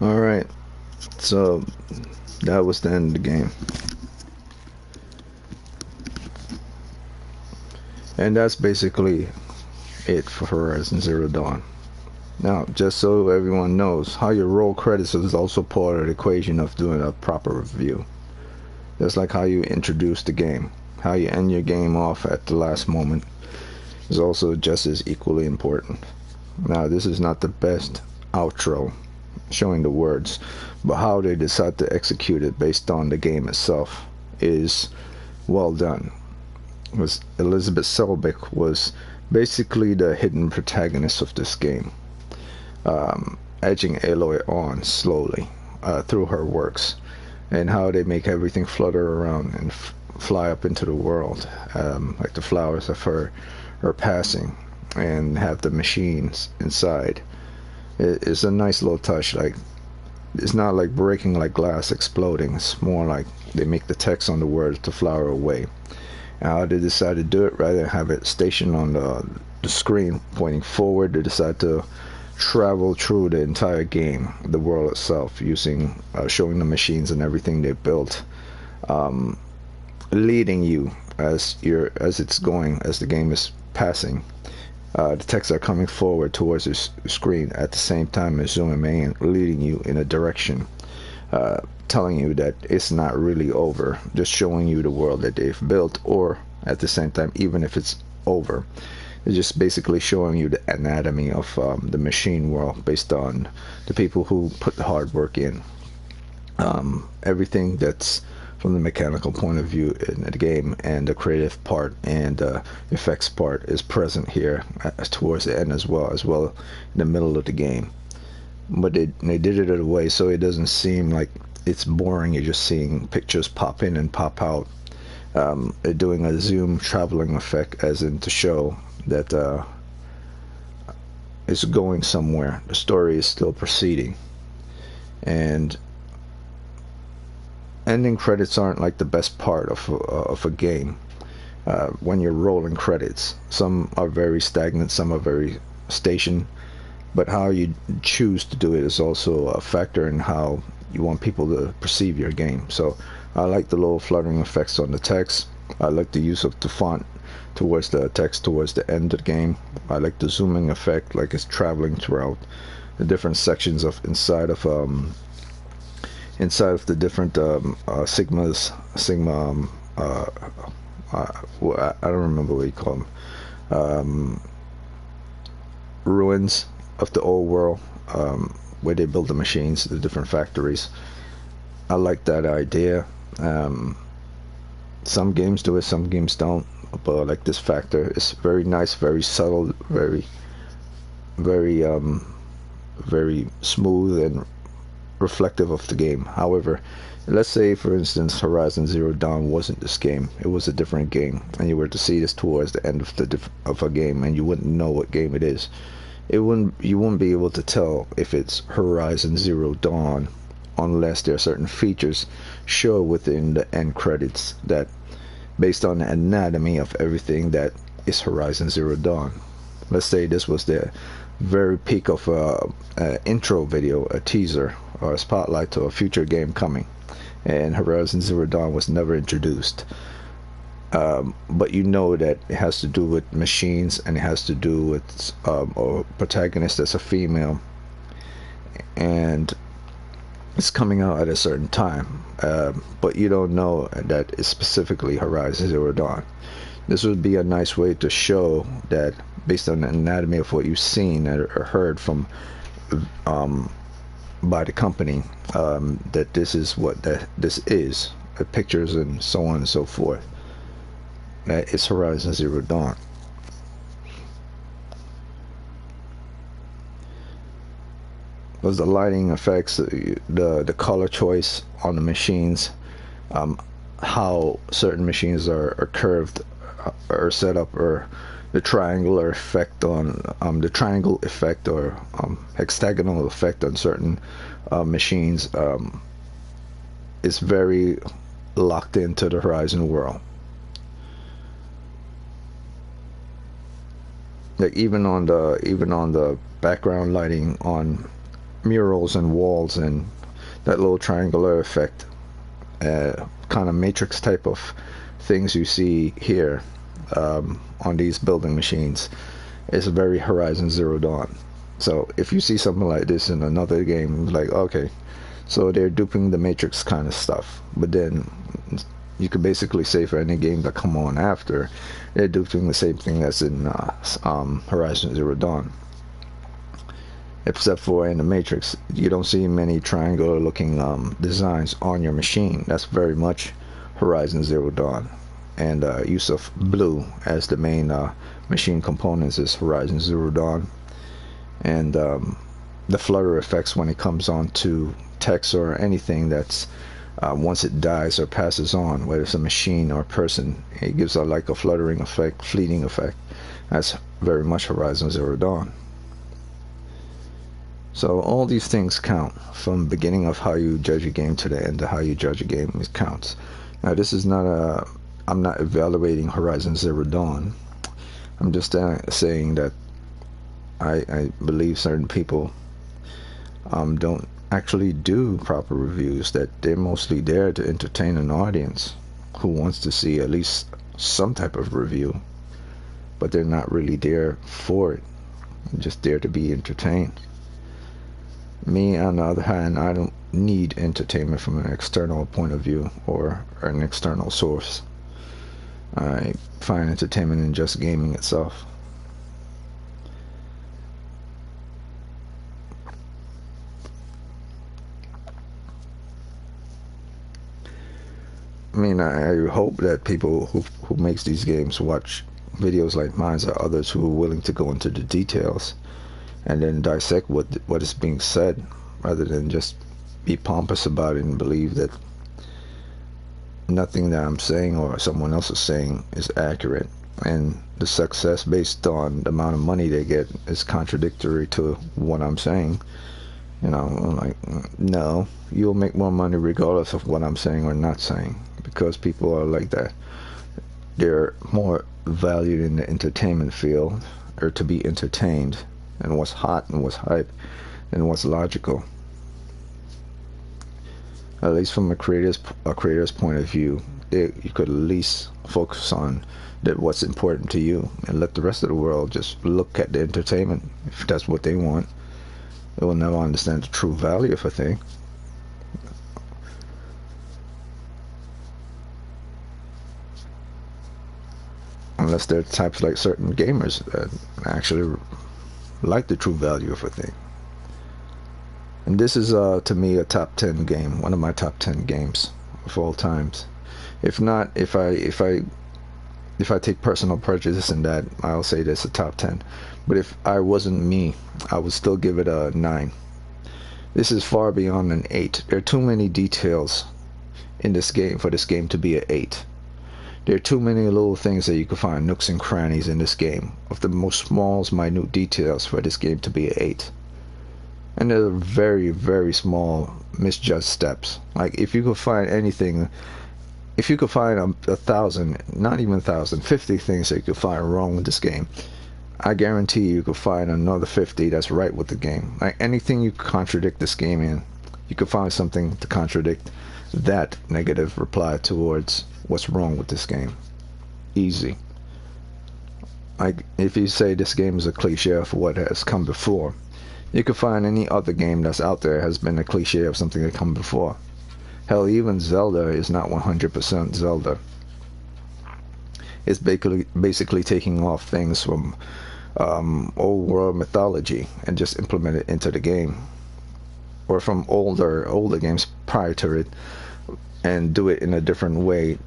[SPEAKER 1] Alright, so that was the end of the game. And that's basically it for Horizon Zero Dawn. Now, just so everyone knows, how you roll credits is also part of the equation of doing a proper review. Just like how you introduce the game, how you end your game off at the last moment is also just as equally important. Now, this is not the best outro showing the words, but how they decide to execute it based on the game itself is well done. Elizabeth Selbig was basically the hidden protagonist of this game, edging Aloy on slowly through her works, and how they make everything flutter around and fly up into the world, like the flowers of her passing, and have the machines inside. It's a nice little touch. Like, it's not like breaking like glass exploding. It's more like they make the text on the words to flower away. And how they decide to do it, rather than have it stationed on the screen pointing forward, they decide to travel through the entire game, the world itself, using showing the machines and everything they built, leading you as it's going, as the game is passing. The texts are coming forward towards the screen at the same time as zooming in, leading you in a direction, telling you that it's not really over, just showing you the world that they've built, or at the same time, even if it's over, it's just basically showing you the anatomy of the machine world based on the people who put the hard work in. Everything that's from the mechanical point of view in the game, and the creative part and the effects part is present here towards the end as well in the middle of the game. But they did it in a way so it doesn't seem like it's boring. You're just seeing pictures pop in and pop out. They're doing a zoom traveling effect, as in to show that it's going somewhere. The story is still proceeding, and ending credits aren't like the best part of a game. When you're rolling credits, some are very stagnant, some are very stationed, but how you choose to do it is also a factor in how you want people to perceive your game. So I like the little fluttering effects on the text. I like the use of the font towards the text towards the end of the game. I like the zooming effect, like it's traveling throughout the different sections of inside of the different sigma, I don't remember what you call them, ruins of the old world, where they build the machines, the different factories. I like that idea. Some games do it, some games don't, but I like this factor. It's very nice, very subtle, very smooth, and reflective of the game. However, let's say for instance Horizon Zero Dawn wasn't this game, it was a different game, and you were to see this towards the end of a game, and you wouldn't know what game it is. You wouldn't be able to tell if it's Horizon Zero Dawn unless there are certain features show within the end credits that based on the anatomy of everything that is Horizon Zero Dawn. Let's say this was the very peak of a intro video, a teaser or a spotlight to a future game coming, and Horizon Zero Dawn was never introduced. But you know that it has to do with machines, and it has to do with a protagonist that's a female, and it's coming out at a certain time, but you don't know that it's specifically Horizon Zero Dawn. This would be a nice way to show that based on the anatomy of what you've seen or heard from by the company, that this is what this is, the pictures and so on and so forth, that it's Horizon Zero Dawn. Was the lighting effects, the color choice on the machines, how certain machines are curved or set up, or the triangular effect on the triangle effect or hexagonal effect on certain machines is very locked into the Horizon world. Like even on the background lighting on murals and walls, and that little triangular effect, kind of matrix type of things you see here on these building machines is very Horizon Zero Dawn. So if you see something like this in another game, like, okay, so they're duping the matrix kind of stuff. But then you could basically say for any game that come on after, they're duping the same thing that's in Horizon Zero Dawn. Except for in the Matrix, you don't see many triangular looking designs on your machine. That's very much Horizon Zero Dawn. And use of blue as the main machine components is Horizon Zero Dawn. And the flutter effects when it comes on to text or anything that's once it dies or passes on, whether it's a machine or a person, it gives like a fluttering effect, fleeting effect. That's very much Horizon Zero Dawn. So all these things count, from beginning of how you judge a game to the end of how you judge a game. It counts. Now this is not I'm not evaluating Horizon Zero Dawn. I'm just saying that I believe certain people don't actually do proper reviews, that they're mostly there to entertain an audience who wants to see at least some type of review, but they're not really there for it. They're just there to be entertained. Me, on the other hand, I don't need entertainment from an external point of view or an external source. I find entertainment in just gaming itself. I mean, I hope that people who makes these games watch videos like mine or others who are willing to go into the details and then dissect what is being said, rather than just be pompous about it and believe that nothing that I'm saying or someone else is saying is accurate, and the success based on the amount of money they get is contradictory to what I'm saying. You know, I'm like, no, you'll make more money regardless of what I'm saying or not saying, because people are like that. They're more valued in the entertainment field, or to be entertained, and what's hot and what's hype and what's logical. At least from a creator's point of view, you could at least focus on that what's important to you, and let the rest of the world just look at the entertainment if that's what they want. They will never understand the true value of a thing. Unless they're types like certain gamers that actually like the true value of a thing. And this is to me a top 10 game, one of my top 10 games of all times. If not, if I take personal prejudice in that, I'll say this a top 10. But if I wasn't me, I would still give it a 9, This is far beyond an 8. There are too many details in this game for this game to be an 8. There are too many little things that you can find, nooks and crannies in this game, of the most small, minute details for this game to be an 8. And there are very, very small misjudged steps. Like, if you could find anything, if you could find 1,000, not even 1,000, 50 things that you could find wrong with this game, I guarantee you could find another 50 that's right with the game. Like, anything you could contradict this game in, you could find something to contradict that negative reply towards what's wrong with this game. Easy. Like, if you say this game is a cliche of what has come before, you could find any other game that's out there has been a cliche of something that come before. Hell, even Zelda is not 100% Zelda. It's basically taking off things from old world mythology and just implement it into the game, or from older games prior to it, and do it in a different way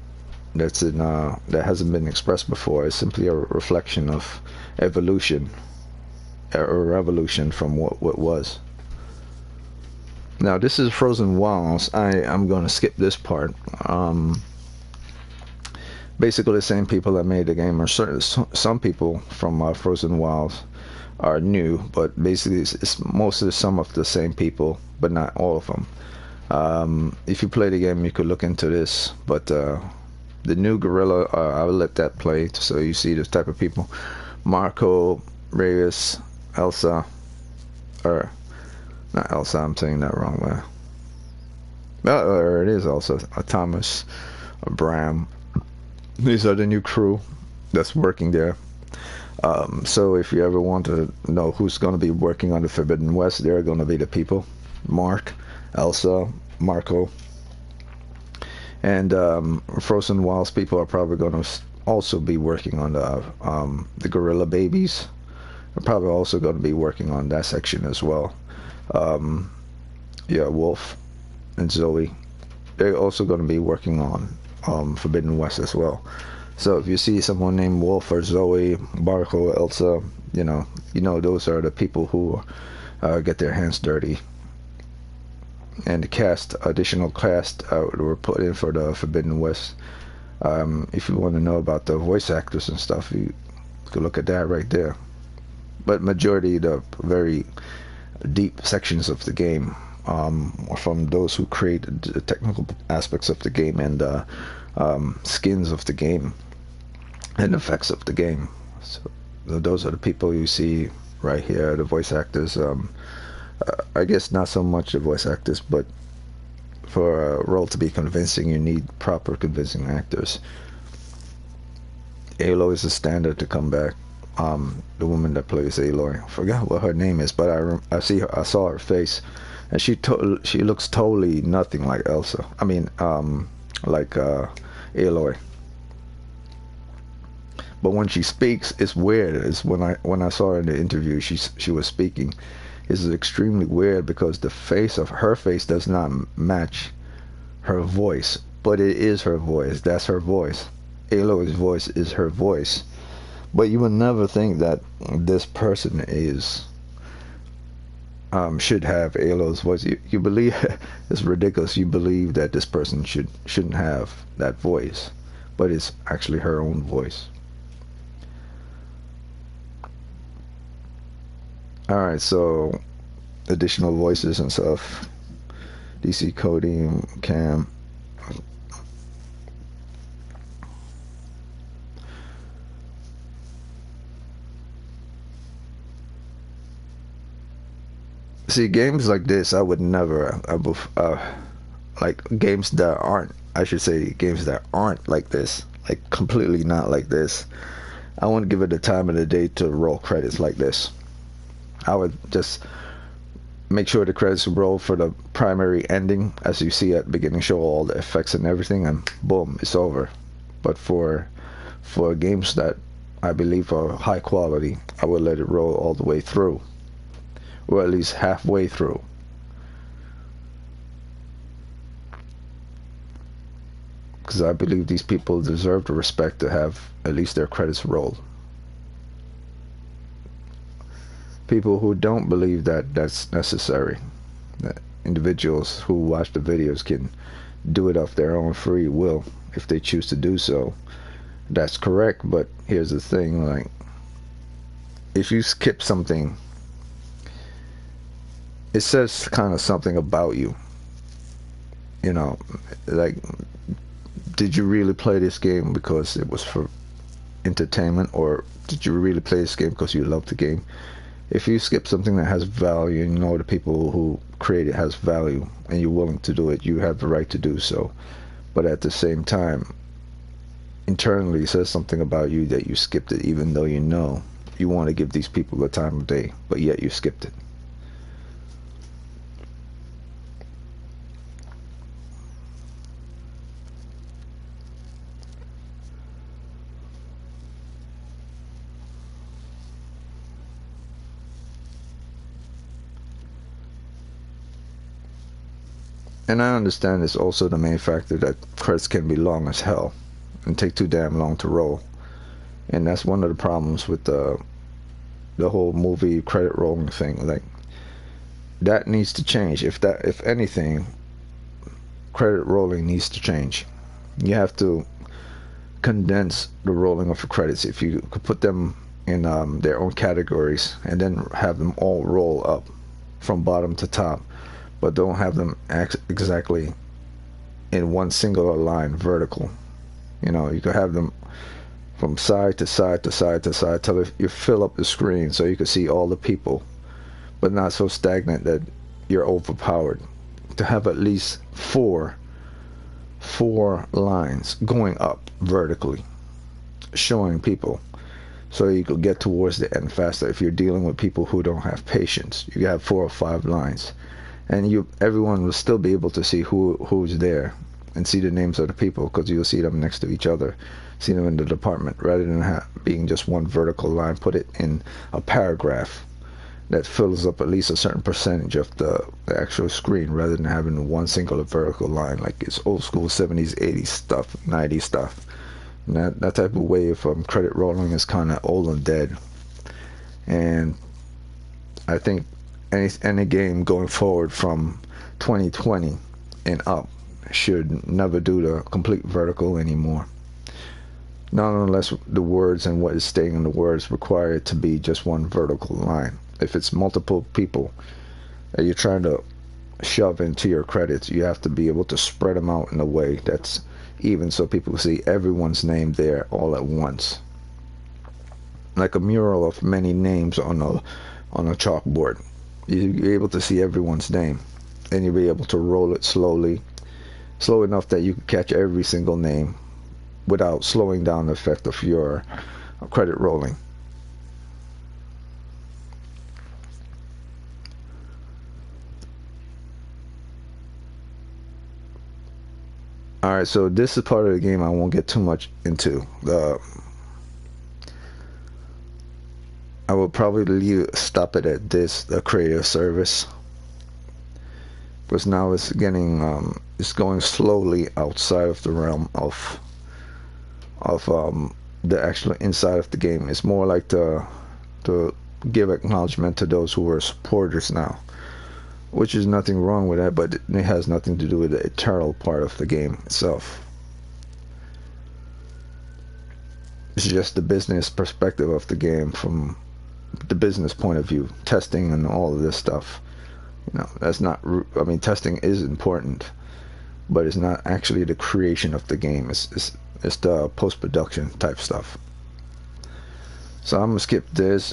[SPEAKER 1] that's in that hasn't been expressed before. It's simply a reflection of evolution or revolution from what was. Now, this is Frozen Wilds. I'm going to skip this part. Basically, the same people that made the game, or some people from Frozen Wilds are new, but basically it's mostly some of the same people, but not all of them. If you play the game, you could look into this, but the new gorilla, I'll let that play so you see the type of people. Marco, Reyes, Elsa, or not Elsa, I'm saying that wrong, man. Or it is Elsa, Thomas, Bram. These are the new crew that's working there. So if you ever want to know who's going to be working on the Forbidden West, they're going to be the people. Mark, Elsa, Marco. And Frozen Wilds people are probably going to also be working on the gorilla babies. They're probably also going to be working on that section as well. Yeah, Wolf and Zoe. They're also going to be working on Forbidden West as well. So if you see someone named Wolf or Zoe, Marco, Elsa, you know those are the people who get their hands dirty. And the additional cast were put in for the Forbidden West. If you want to know about the voice actors and stuff, you could look at that right there. But majority, the very deep sections of the game, are from those who create the technical aspects of the game and the skins of the game and effects of the game. So those are the people you see right here, the voice actors. I guess not so much the voice actors, but for a role to be convincing, you need proper convincing actors. Aloy is a standard to come back. The woman that plays Aloy, I forgot what her name is, but I saw her face, and she looks totally nothing like Elsa. I mean, like Aloy. But when she speaks, it's weird. It's when I saw her in the interview, she was speaking. It's extremely weird because her face does not match her voice, but it is her voice. That's her voice. Aloy's voice is her voice. But you would never think that this person should have Aloy's voice. You believe it's ridiculous. You believe that this person shouldn't have that voice, but it's actually her own voice. Alright, so additional voices and stuff. DC Cody, Cam. See, games like this, I would never, like games that aren't, I should say games that aren't like this, like completely not like this, I wouldn't give it the time of the day to roll credits like this. I would just make sure the credits roll for the primary ending, as you see at the beginning, show all the effects and everything, and boom, it's over. But for games that I believe are high quality, I would let it roll all the way through, or at least halfway through. Because I believe these people deserve the respect to have at least their credits rolled. People who don't believe that that's necessary, that individuals who watch the videos can do it of their own free will if they choose to do so. That's correct, but here's the thing, like, if you skip something, it says kind of something about you. You know, like, did you really play this game because it was for entertainment, or did you really play this game because you love the game? If you skip something that has value, and you know the people who create it has value, and you're willing to do it, you have the right to do so. But at the same time, internally it says something about you that you skipped it, even though you know you want to give these people the time of day, but yet you skipped it. And I understand it's also the main factor that credits can be long as hell and take too damn long to roll. And that's one of the problems with the whole movie credit rolling thing. Like, that needs to change. If anything, credit rolling needs to change. You have to condense the rolling of the credits. If you could put them in their own categories and then have them all roll up from bottom to top, but don't have them exactly in one singular line vertical. You know, you could have them from side to side to side to side till you fill up the screen so you can see all the people, but not so stagnant that you're overpowered. To have at least four lines going up vertically showing people, so you could get towards the end faster. If you're dealing with people who don't have patience, you have 4 or 5 lines, and everyone will still be able to see who's there and see the names of the people, because you'll see them next to each other, see them in the department, rather than being just one vertical line. Put it in a paragraph that fills up at least a certain percentage of the actual screen, rather than having one singular vertical line like it's old school 70s, 80s stuff, 90s stuff. And that type of way of credit rolling is kind of old and dead. And I think any game going forward from 2020 and up should never do the complete vertical anymore. Not unless the words and what is staying in the words require it to be just one vertical line. If it's multiple people that you're trying to shove into your credits, you have to be able to spread them out in a way that's even, so people see everyone's name there all at once, like a mural of many names on a chalkboard. You'll be able to see everyone's name, and you'll be able to roll it slow enough that you can catch every single name without slowing down the effect of your credit rolling. Alright, so this is part of the game I won't get too much into. I will probably stop it at this, the creative service, because now it's getting it's going slowly outside of the realm of the actual inside of the game. It's more like to give acknowledgement to those who are supporters now, which is nothing wrong with that, but it has nothing to do with the eternal part of the game itself. It's just the business perspective of the game, from the business point of view, testing and all of this stuff. You know, that's not, I mean, testing is important, but it's not actually the creation of the game. It's the post-production type stuff. So I'm gonna skip this.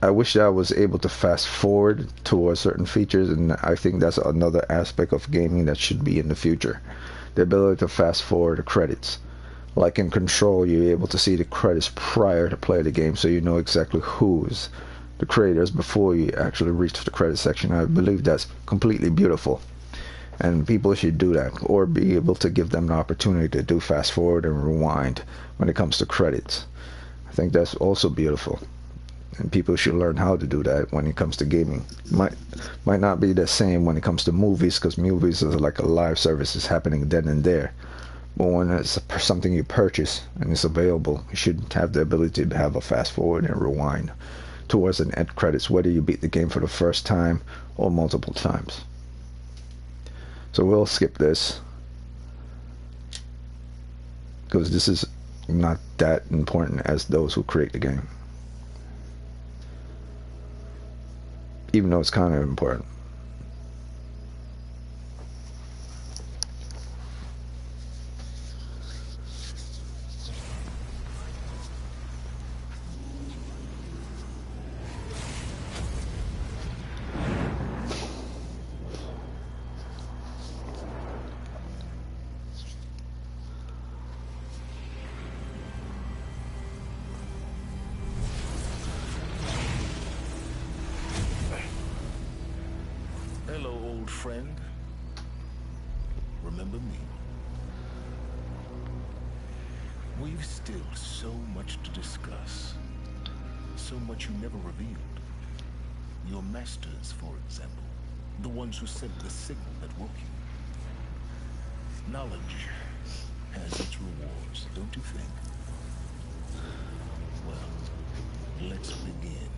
[SPEAKER 1] I wish I was able to fast forward towards certain features, and I think that's another aspect of gaming that should be in the future. The ability to fast forward the credits. Like in Control, you're able to see the credits prior to play the game, so you know exactly who's the creators before you actually reach the credit section. I believe that's completely beautiful, and people should do that, or be able to give them the opportunity to do fast forward and rewind when it comes to credits. I think that's also beautiful, and people should learn how to do that when it comes to gaming. Might not be the same when it comes to movies, because movies is like a live service, is happening then and there. But when it's something you purchase and it's available, you should have the ability to have a fast forward and rewind towards an end credits, whether you beat the game for the first time or multiple times. So we'll skip this because this is not that important as those who create the game, even though it's kind of important.
[SPEAKER 13] Hello, old friend. Remember me? We've still so much to discuss. So much you never revealed. Your masters, for example. The ones who sent the signal that woke you. Knowledge has its rewards, don't you think? Well, let's begin.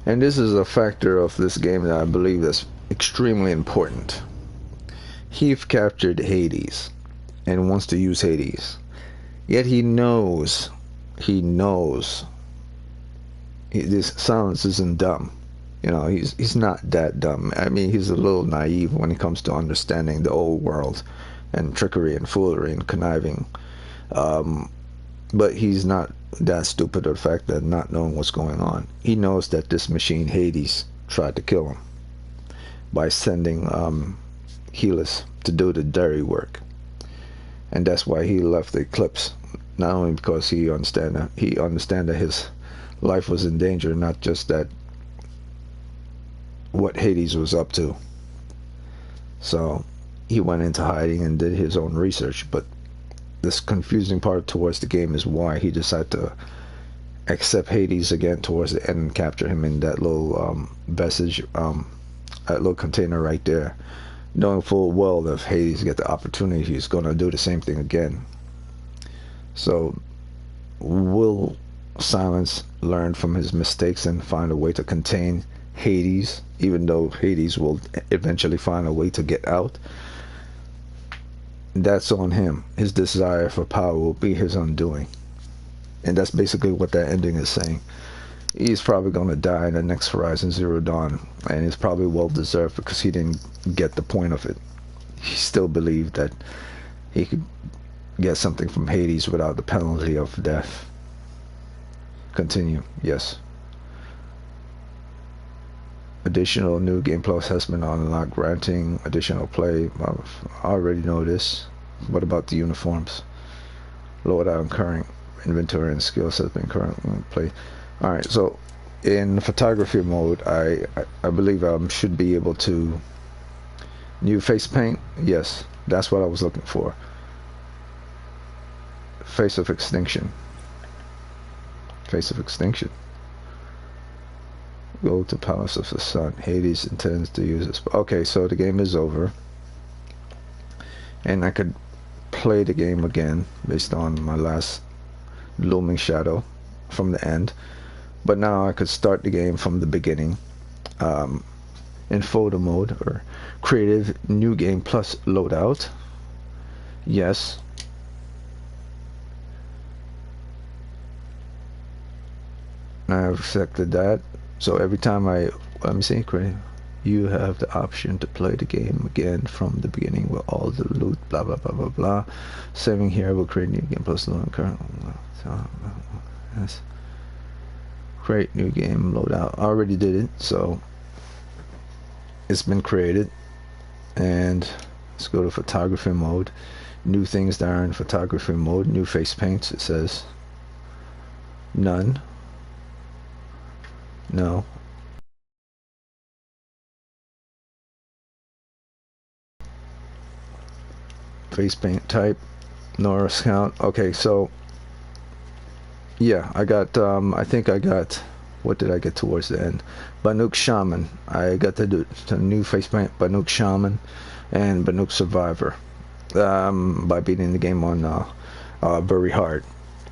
[SPEAKER 1] And this is a factor of this game that I believe is extremely important. Heath captured Hades and wants to use Hades. Yet he knows this Silence isn't dumb. You know, he's not that dumb. I mean, he's a little naive when it comes to understanding the old world and trickery and foolery and conniving. But he's not that stupid of the fact that not knowing what's going on. He knows that this machine, Hades, tried to kill him by sending Helis to do the dirty work. And that's why he left the Eclipse. Not only because he understand that his life was in danger, not just that what Hades was up to. So he went into hiding and did his own research. But this confusing part towards the game is why he decided to accept Hades again towards the end and capture him in that little vestige, that little container right there, knowing full well that if Hades get the opportunity, he's going to do the same thing again. So will Silence learn from his mistakes and find a way to contain Hades, even though Hades will eventually find a way to get out? That's on him. His desire for power will be his undoing. And that's basically what that ending is saying. He's probably going to die in the next Horizon Zero Dawn, and it's probably well deserved because he didn't get the point of it. He still believed that he could get something from Hades without the penalty of death. Continue. Yes. Additional new game plus has been unlocked, granting additional play. I already know this. What about the uniforms? Loadout and current inventory and skills has been currently played. Alright, so in photography mode, I believe I should be able to new face paint. Yes, that's what I was looking for. Face of extinction. Face of extinction. Go to Palace of the Sun. Hades intends to use this. Okay, so the game is over. And I could play the game again based on my last looming shadow from the end. But now I could start the game from the beginning. In photo mode or creative new game plus loadout. Yes. I've selected that. So every time let me see, you have the option to play the game again from the beginning with all the loot, blah blah blah blah blah. Saving here will create new game plus loadout current. So, yes. Create new game loadout. I already did it, so it's been created. And let's go to photography mode. New things that are in photography mode. New face paints. It says none. No. Face paint type. Norris count. Okay, so yeah, I got I think I got, what did I get towards the end? Banuk Shaman. I got to do the new face paint Banuk Shaman and Banuk Survivor by beating the game on very hard.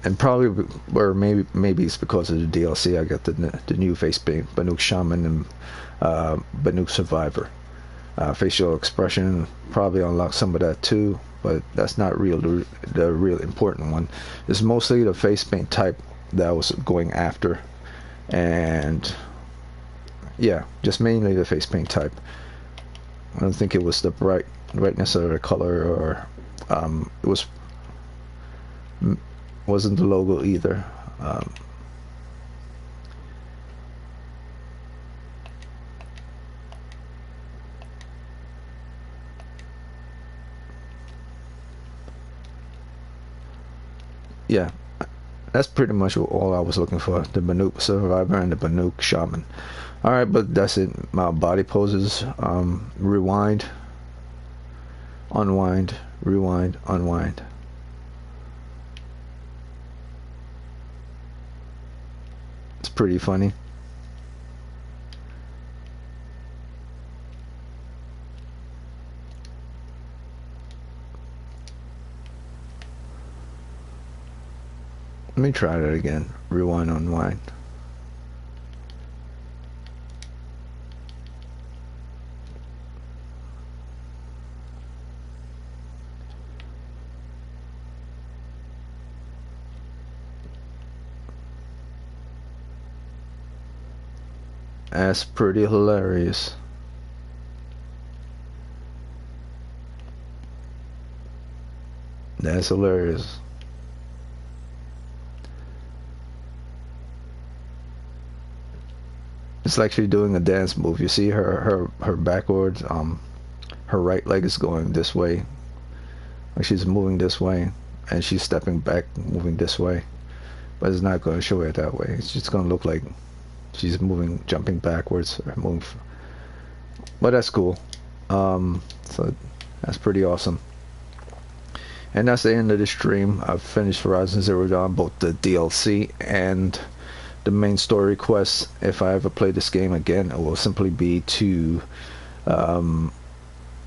[SPEAKER 1] and probably, or maybe it's because of the DLC. I got the new face paint, Banuk Shaman and Banuk Survivor. Facial expression probably unlock some of that too, but that's not the real important one. It's mostly the face paint type that I was going after, and yeah, just mainly the face paint type. I don't think it was the brightness of the color, or it wasn't the logo either. Yeah, that's pretty much all I was looking for. The Banuk Survivor and the Banuk Shaman. Alright, but that's it. My body poses. Rewind, unwind, rewind, unwind. It's pretty funny. Let me try that again. Rewind, unwind. That's pretty hilarious. That's hilarious. It's like she's doing a dance move. You see her backwards, her right leg is going this way, like she's moving this way, and she's stepping back, moving this way. But it's not going to show it that way. It's just going to look like she's moving, jumping backwards, or moving. But that's cool. So that's pretty awesome. And that's the end of the stream. I've finished Horizon Zero Dawn, both the DLC and the main story quest. If I ever play this game again, it will simply be to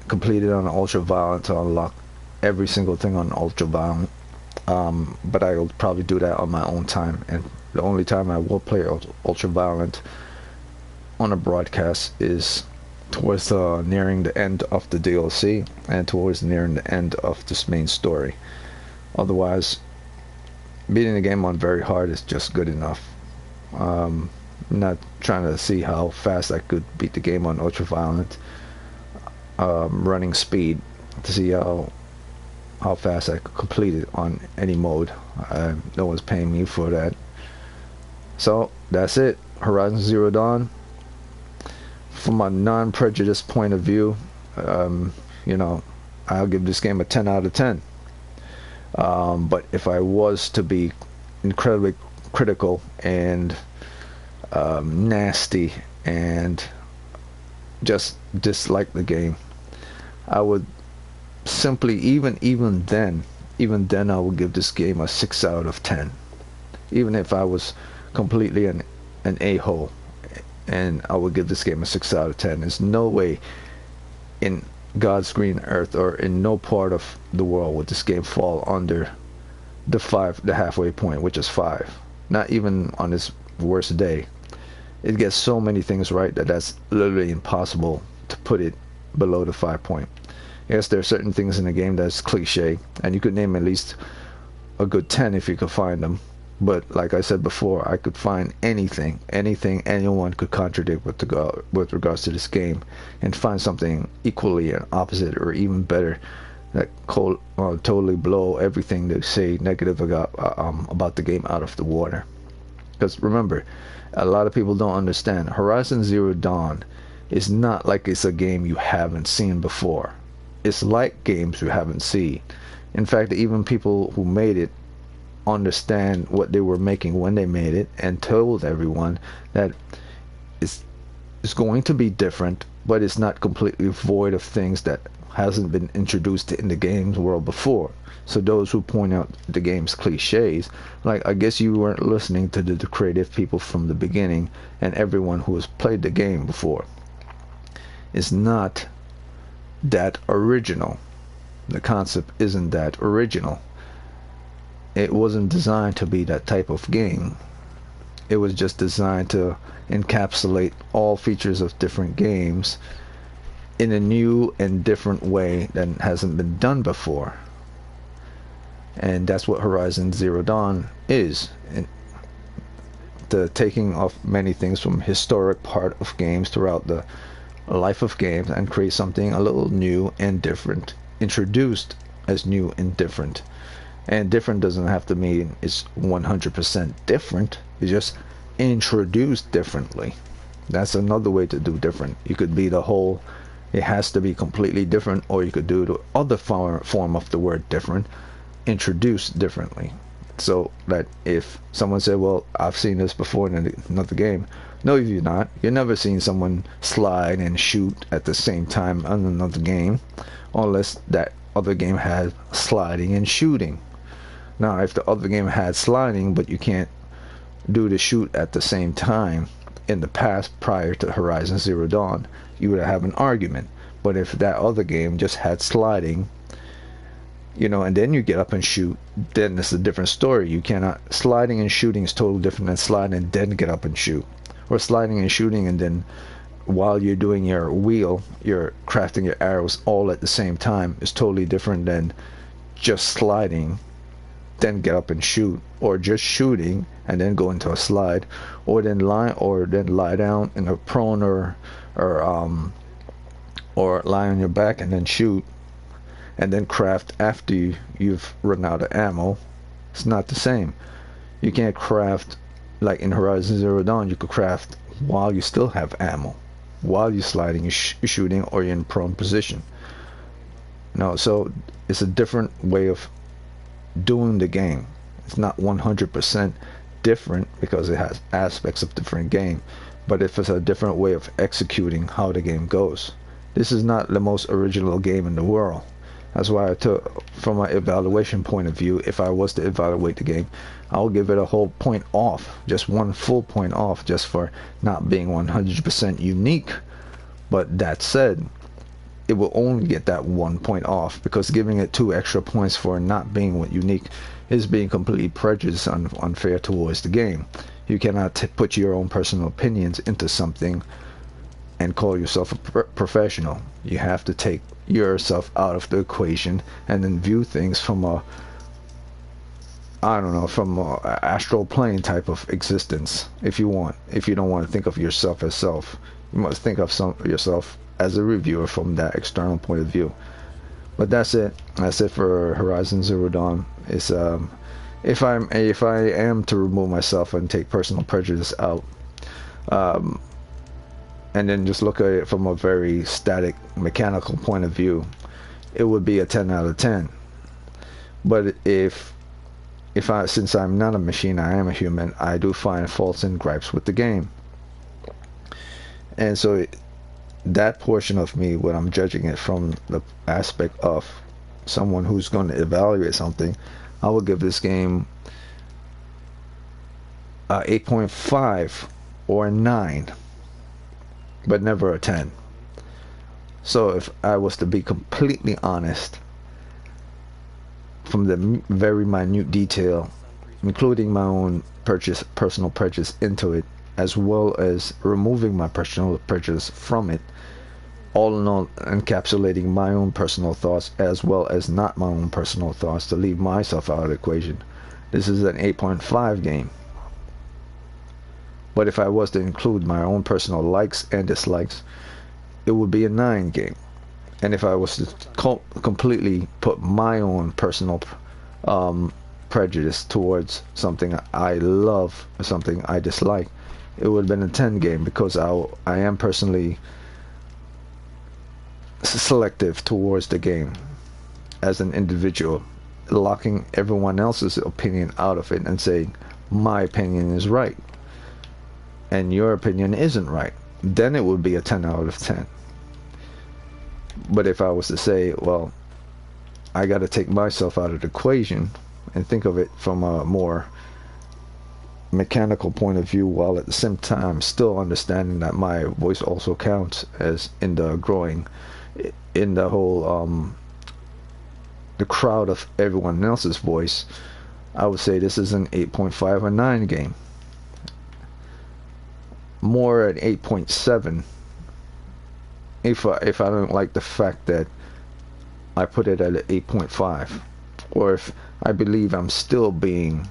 [SPEAKER 1] complete it on Ultra Violent, to unlock every single thing on Ultra Violent. But I will probably do that on my own time, and the only time I will play Ultra Violent on a broadcast is towards nearing the end of the DLC and towards nearing the end of this main story. Otherwise, beating the game on very hard is just good enough. I'm not trying to see how fast I could beat the game on Ultra Violent running speed to see how fast I could complete it on any mode. No one's paying me for that. So that's it. Horizon Zero Dawn. From a non-prejudiced point of view, you know, I'll give this game a 10 out of 10. But if I was to be incredibly critical and nasty and just dislike the game, I would simply, even then I would give this game a 6 out of 10. Even if I was completely an a-hole, and I would give this game a 6 out of 10. There's no way in God's green earth or in no part of the world would this game fall under the halfway point, which is 5. Not even on its worst day. It gets so many things right that's literally impossible to put it below the 5 point. Yes, there are certain things in the game that's cliche, and you could name at least a good 10 if you could find them. But like I said before, I could find anything anyone could contradict with regards to this game, and find something equally and opposite or even better that totally blow everything they say negative about the game out of the water. Because remember, a lot of people don't understand. Horizon Zero Dawn is not like it's a game you haven't seen before. It's like games you haven't seen. In fact, even people who made it understand what they were making when they made it, and told everyone that it's going to be different, but it's not completely void of things that hasn't been introduced in the games world before. So those who point out the game's cliches, like, I guess you weren't listening to the creative people from the beginning, and everyone who has played the game before. It's not that original. The concept isn't that original. it wasn't designed to be that type of game. It was just designed to encapsulate all features of different games in a new and different way that hasn't been done before. And that's what Horizon Zero Dawn is. The taking of many things from historic part of games throughout the life of games and create something a little new and different, introduced as new and different. And different doesn't have to mean it's 100% different. It's just introduced differently. That's another way to do different. You could be the whole, it has to be completely different, or you could do the other form of the word different, introduced differently. So that if someone said, well, I've seen this before in another game, no, you've not. You've never seen someone slide and shoot at the same time in another game, unless that other game had sliding and shooting. Now, if the other game had sliding, but you can't do the shoot at the same time in the past prior to Horizon Zero Dawn, you would have an argument. But if that other game just had sliding, you know, and then you get up and shoot, then it's a different story. You cannot, sliding and shooting is totally different than sliding and then get up and shoot. Or sliding and shooting and then while you're doing your wheel, you're crafting your arrows all at the same time is totally different than just sliding, then get up and shoot, or just shooting and then go into a slide, or then lie down in a prone or lie on your back and then shoot, and then craft after you've run out of ammo. It's not the same. You can't craft like in Horizon Zero Dawn. You could craft while you still have ammo, while you're sliding, you're shooting, or you're in prone position. No, so it's a different way of doing the game. It's not 100% different because it has aspects of different game, but if it's a different way of executing how the game goes. This is not the most original game in the world. That's why I took, from my evaluation point of view, if I was to evaluate the game, I'll give it a whole point off, just one full point off, just for not being 100% unique. But that said, it will only get that 1 point off, because giving it 2 extra points for not being unique is being completely prejudiced and unfair towards the game. You cannot put your own personal opinions into something and call yourself a professional. You have to take yourself out of the equation and then view things from a, I don't know, from a astral plane type of existence. If you don't want to think of yourself as self, you must think of yourself as a reviewer from that external point of view. But that's it for Horizon Zero Dawn. It's if I am to remove myself and take personal prejudice out, and then just look at it from a very static mechanical point of view, it would be a 10 out of 10. But since I'm not a machine, I am a human, I do find faults and gripes with the game. And so that portion of me, when I'm judging it from the aspect of someone who's going to evaluate something, I will give this game a 8.5 or a 9, but never a 10. So if I was to be completely honest, from the very minute detail, including my own personal prejudice into it, as well as removing my personal prejudice from it, all in all encapsulating my own personal thoughts as well as not my own personal thoughts to leave myself out of the equation, this is an 8.5 game. But if I was to include my own personal likes and dislikes, it would be a 9 game. And if I was to completely put my own personal prejudice towards something I love or something I dislike, it would have been a 10 game, because I am personally selective towards the game as an individual, locking everyone else's opinion out of it and saying my opinion is right and your opinion isn't right. Then it would be a 10 out of 10. But if I was to say, well, I got to take myself out of the equation and think of it from a more mechanical point of view, while at the same time still understanding that my voice also counts as in the whole the crowd of everyone else's voice, I would say this is an 8.5 or 9 game. More at 8.7 if I don't like the fact that I put it at an 8.5, or if I believe I'm still being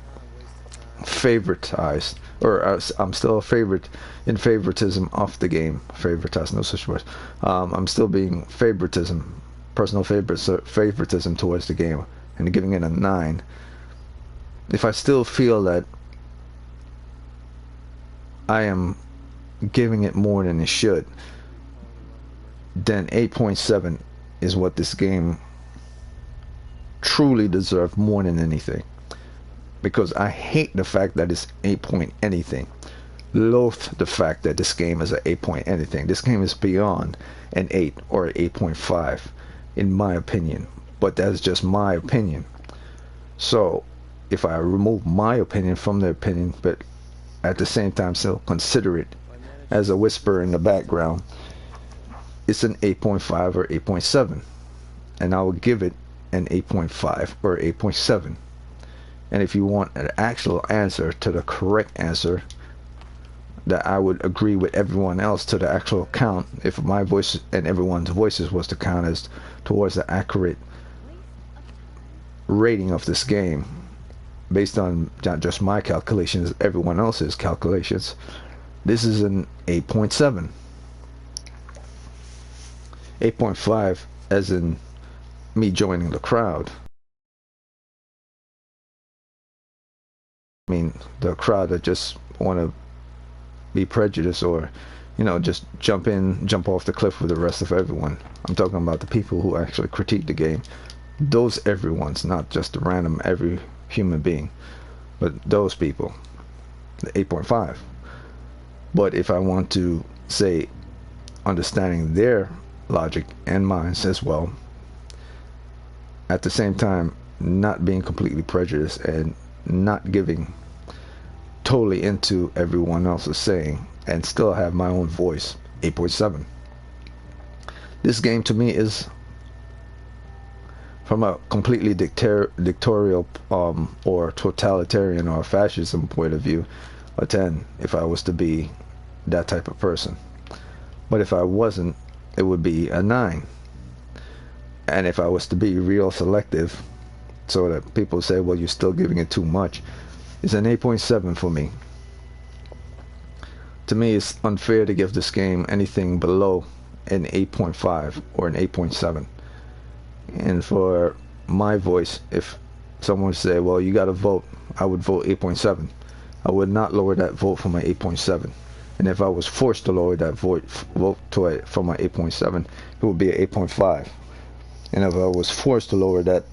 [SPEAKER 1] favoritized, or I'm still a favorite in favoritism of the game. Favoritized, no such word. I'm still being personal favoritism towards the game, and giving it a 9. If I still feel that I am giving it more than it should, then 8.7 is what this game truly deserves more than anything. Because I hate the fact that it's 8 point anything. Loathe the fact that this game is an 8 point anything. This game is beyond an 8 or an 8.5 in my opinion. But that's just my opinion. So if I remove my opinion from the opinion, but at the same time still consider it as a whisper in the background, it's an 8.5 or 8.7, and I will give it an 8.5 or 8.7. And if you want an actual answer to the correct answer, that I would agree with everyone else to the actual count, if my voice and everyone's voices was to count as towards the accurate rating of this game, based on not just my calculations, everyone else's calculations, this is an 8.7. 8.5 as in me joining the crowd. I mean, the crowd that just want to be prejudiced, or, you know, just jump off the cliff with the rest of everyone. I'm talking about the people who actually critique the game. Those everyone's, not just the random every human being, but those people. The 8.5. But if I want to say, understanding their logic and minds as well, at the same time not being completely prejudiced and not giving totally into everyone else is saying, and still have my own voice, 8.7. This game to me is, from a completely dictatorial or totalitarian or fascism point of view, a 10 if I was to be that type of person. But if I wasn't, it would be a 9. And if I was to be real selective, so that people say, well, you're still giving it too much, it's an 8.7 for me. To me, it's unfair to give this game anything below an 8.5 or an 8.7. And for my voice, if someone say, well, you got to vote, I would vote 8.7. I would not lower that vote from my 8.7. And if I was forced to lower that vote to it from my 8.7, it would be an 8.5. And if I was forced to lower that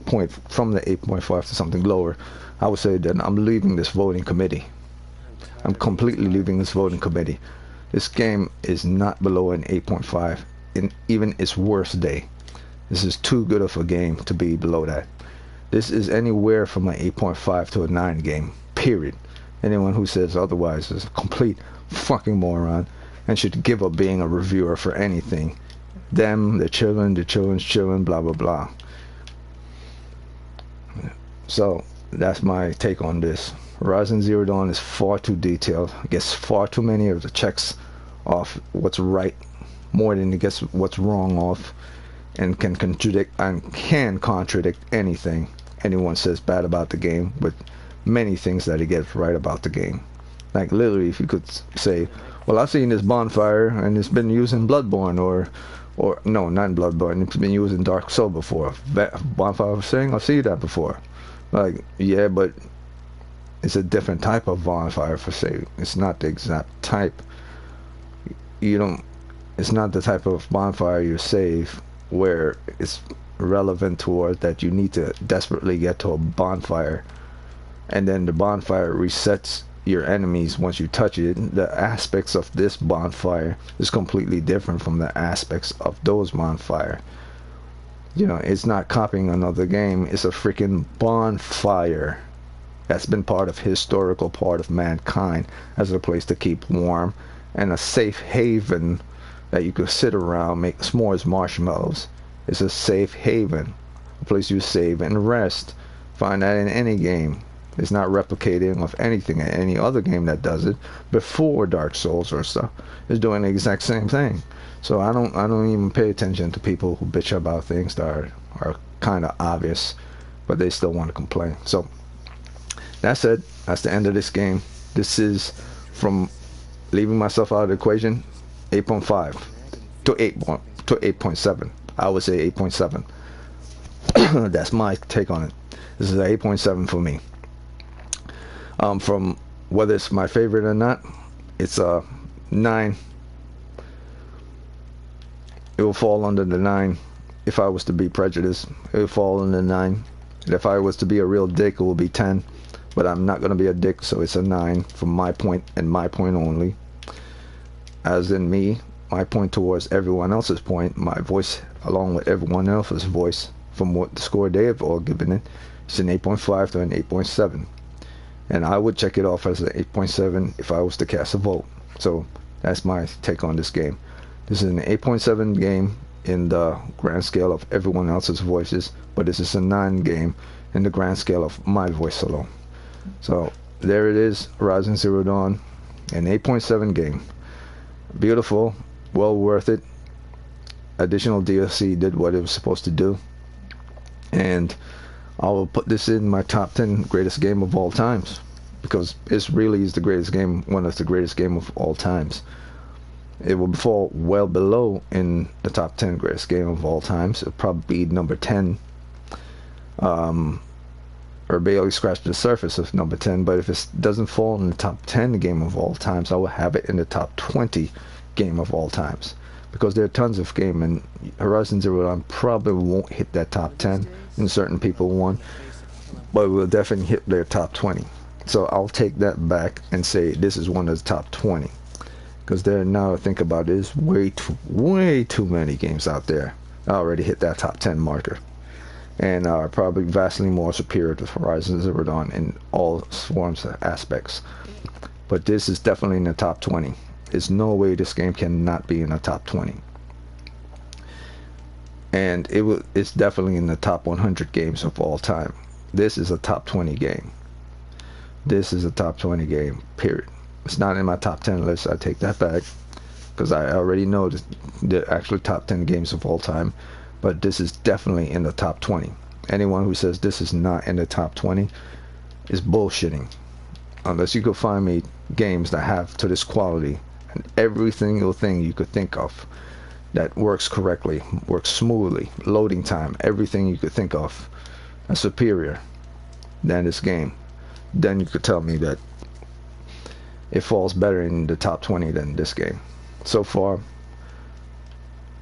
[SPEAKER 1] point from the 8.5 to something lower, I would say that I'm leaving this voting committee. I'm completely leaving this voting committee. This game is not below an 8.5 in even its worst day. This is too good of a game to be below that. This is anywhere from an 8.5 to a 9 game, period. Anyone who says otherwise is a complete fucking moron and should give up being a reviewer for anything. Them, their children, their children's children, blah blah blah. So that's my take on this. Horizon Zero Dawn is far too detailed. It gets far too many of the checks off what's right more than it gets what's wrong off, and can contradict anything anyone says bad about the game, with many things that it gets right about the game. Like literally, if you could say, well, I've seen this bonfire and it's been used in Bloodbourne, or no, not in Bloodbourne, it's been used in Dark Soul before. Bonfire was saying, I've seen that before. Like, yeah, but it's a different type of bonfire for say. It's not the exact type. It's not the type of bonfire you save where it's relevant toward that you need to desperately get to a bonfire, and then the bonfire resets your enemies once you touch it. The aspects of this bonfire is completely different from the aspects of those bonfire. It's not copying another game. It's a freaking bonfire that's been part of historical part of mankind as a place to keep warm and a safe haven that you could sit around, make s'mores marshmallows. It's a safe haven, a place you save and rest Find that in any game. It's not replicating of anything. Any other game that does it before Dark Souls or stuff is doing the exact same thing. So I don't even pay attention to people who bitch about things that are kind of obvious, but they still want to complain. So that's it. That's the end of this game. This is from leaving myself out of the equation, 8.5 to 8.7. I would say 8.7. That's my take on it. This is an 8.7 for me. From whether it's my favorite or not, it's a 9. It will fall under the 9. If I was to be prejudiced, it would fall under 9. And if I was to be a real dick, it will be 10. But I'm not going to be a dick, so it's a 9 from my point and my point only. As in me, my point towards everyone else's point, my voice along with everyone else's voice from what the score they have all given it, it's an 8.5 to an 8.7. And I would check it off as an 8.7 if I was to cast a vote. So that's my take on this game. This is an 8.7 game in the grand scale of everyone else's voices, but this is a 9 game in the grand scale of my voice alone. So there it is, Horizon Zero Dawn, an 8.7 game. Beautiful, well worth it. Additional DLC did what it was supposed to do, and I will put this in my top 10 greatest game of all times, because it really is the greatest game, one of the greatest game of all times. It will fall well below in the top 10 greatest game of all times. It'll probably be number 10, or barely scratch the surface of number 10. But if it doesn't fall in the top 10 game of all times, I will have it in the top 20 game of all times, because there are tons of game, and Horizon Zero Dawn probably won't hit that top 10, and certain people won't, but it will definitely hit their top 20. So I'll take that back and say this is one of the top 20, because there, now I think about it, there's way too many games out there that already hit that top 10 marker, and are probably vastly more superior to Horizon Zero Dawn in all forms of aspects. But this is definitely in the top 20. There's no way this game cannot be in the top 20. And it's definitely in the top 100 games of all time. This is a top 20 game. This is a top 20 game, period. It's not in my top 10 list. I take that back, because I already know the actual top 10 games of all time. But this is definitely in the top 20. Anyone who says this is not in the top 20 is bullshitting. Unless you could find me games that have to this quality, and every single thing you could think of that works correctly, works smoothly, loading time, everything you could think of that's superior than this game, then you could tell me that it falls better in the top 20 than this game. So far,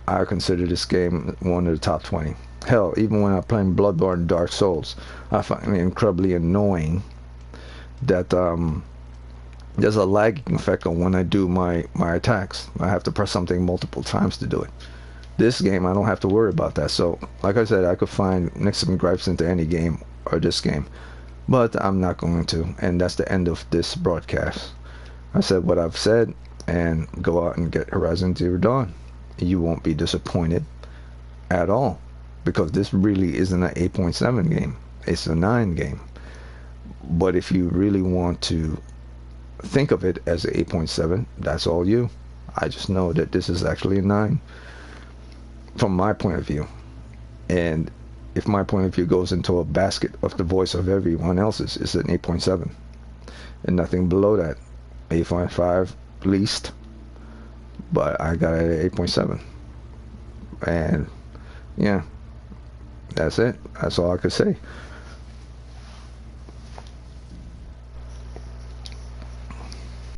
[SPEAKER 1] I consider this game one of the top 20. Hell, even when I'm playing Bloodbourne and Dark Souls, I find it incredibly annoying that there's a lagging effect on when I do my attacks. I have to press something multiple times to do it. This game, I don't have to worry about that. So, like I said, I could find mix some gripes into any game or this game, but I'm not going to. And that's the end of this broadcast. I said what I've said, and go out and get Horizon Zero Dawn. You won't be disappointed at all, because this really isn't an 8.7 game. It's a 9 game. But if you really want to think of it as 8.7, that's all you. I just know that this is actually a 9 from my point of view. And if my point of view goes into a basket of the voice of everyone else's, it's an 8.7 and nothing below that. 8.5 least, but I got it at 8.7. And yeah, that's it. That's all I could say.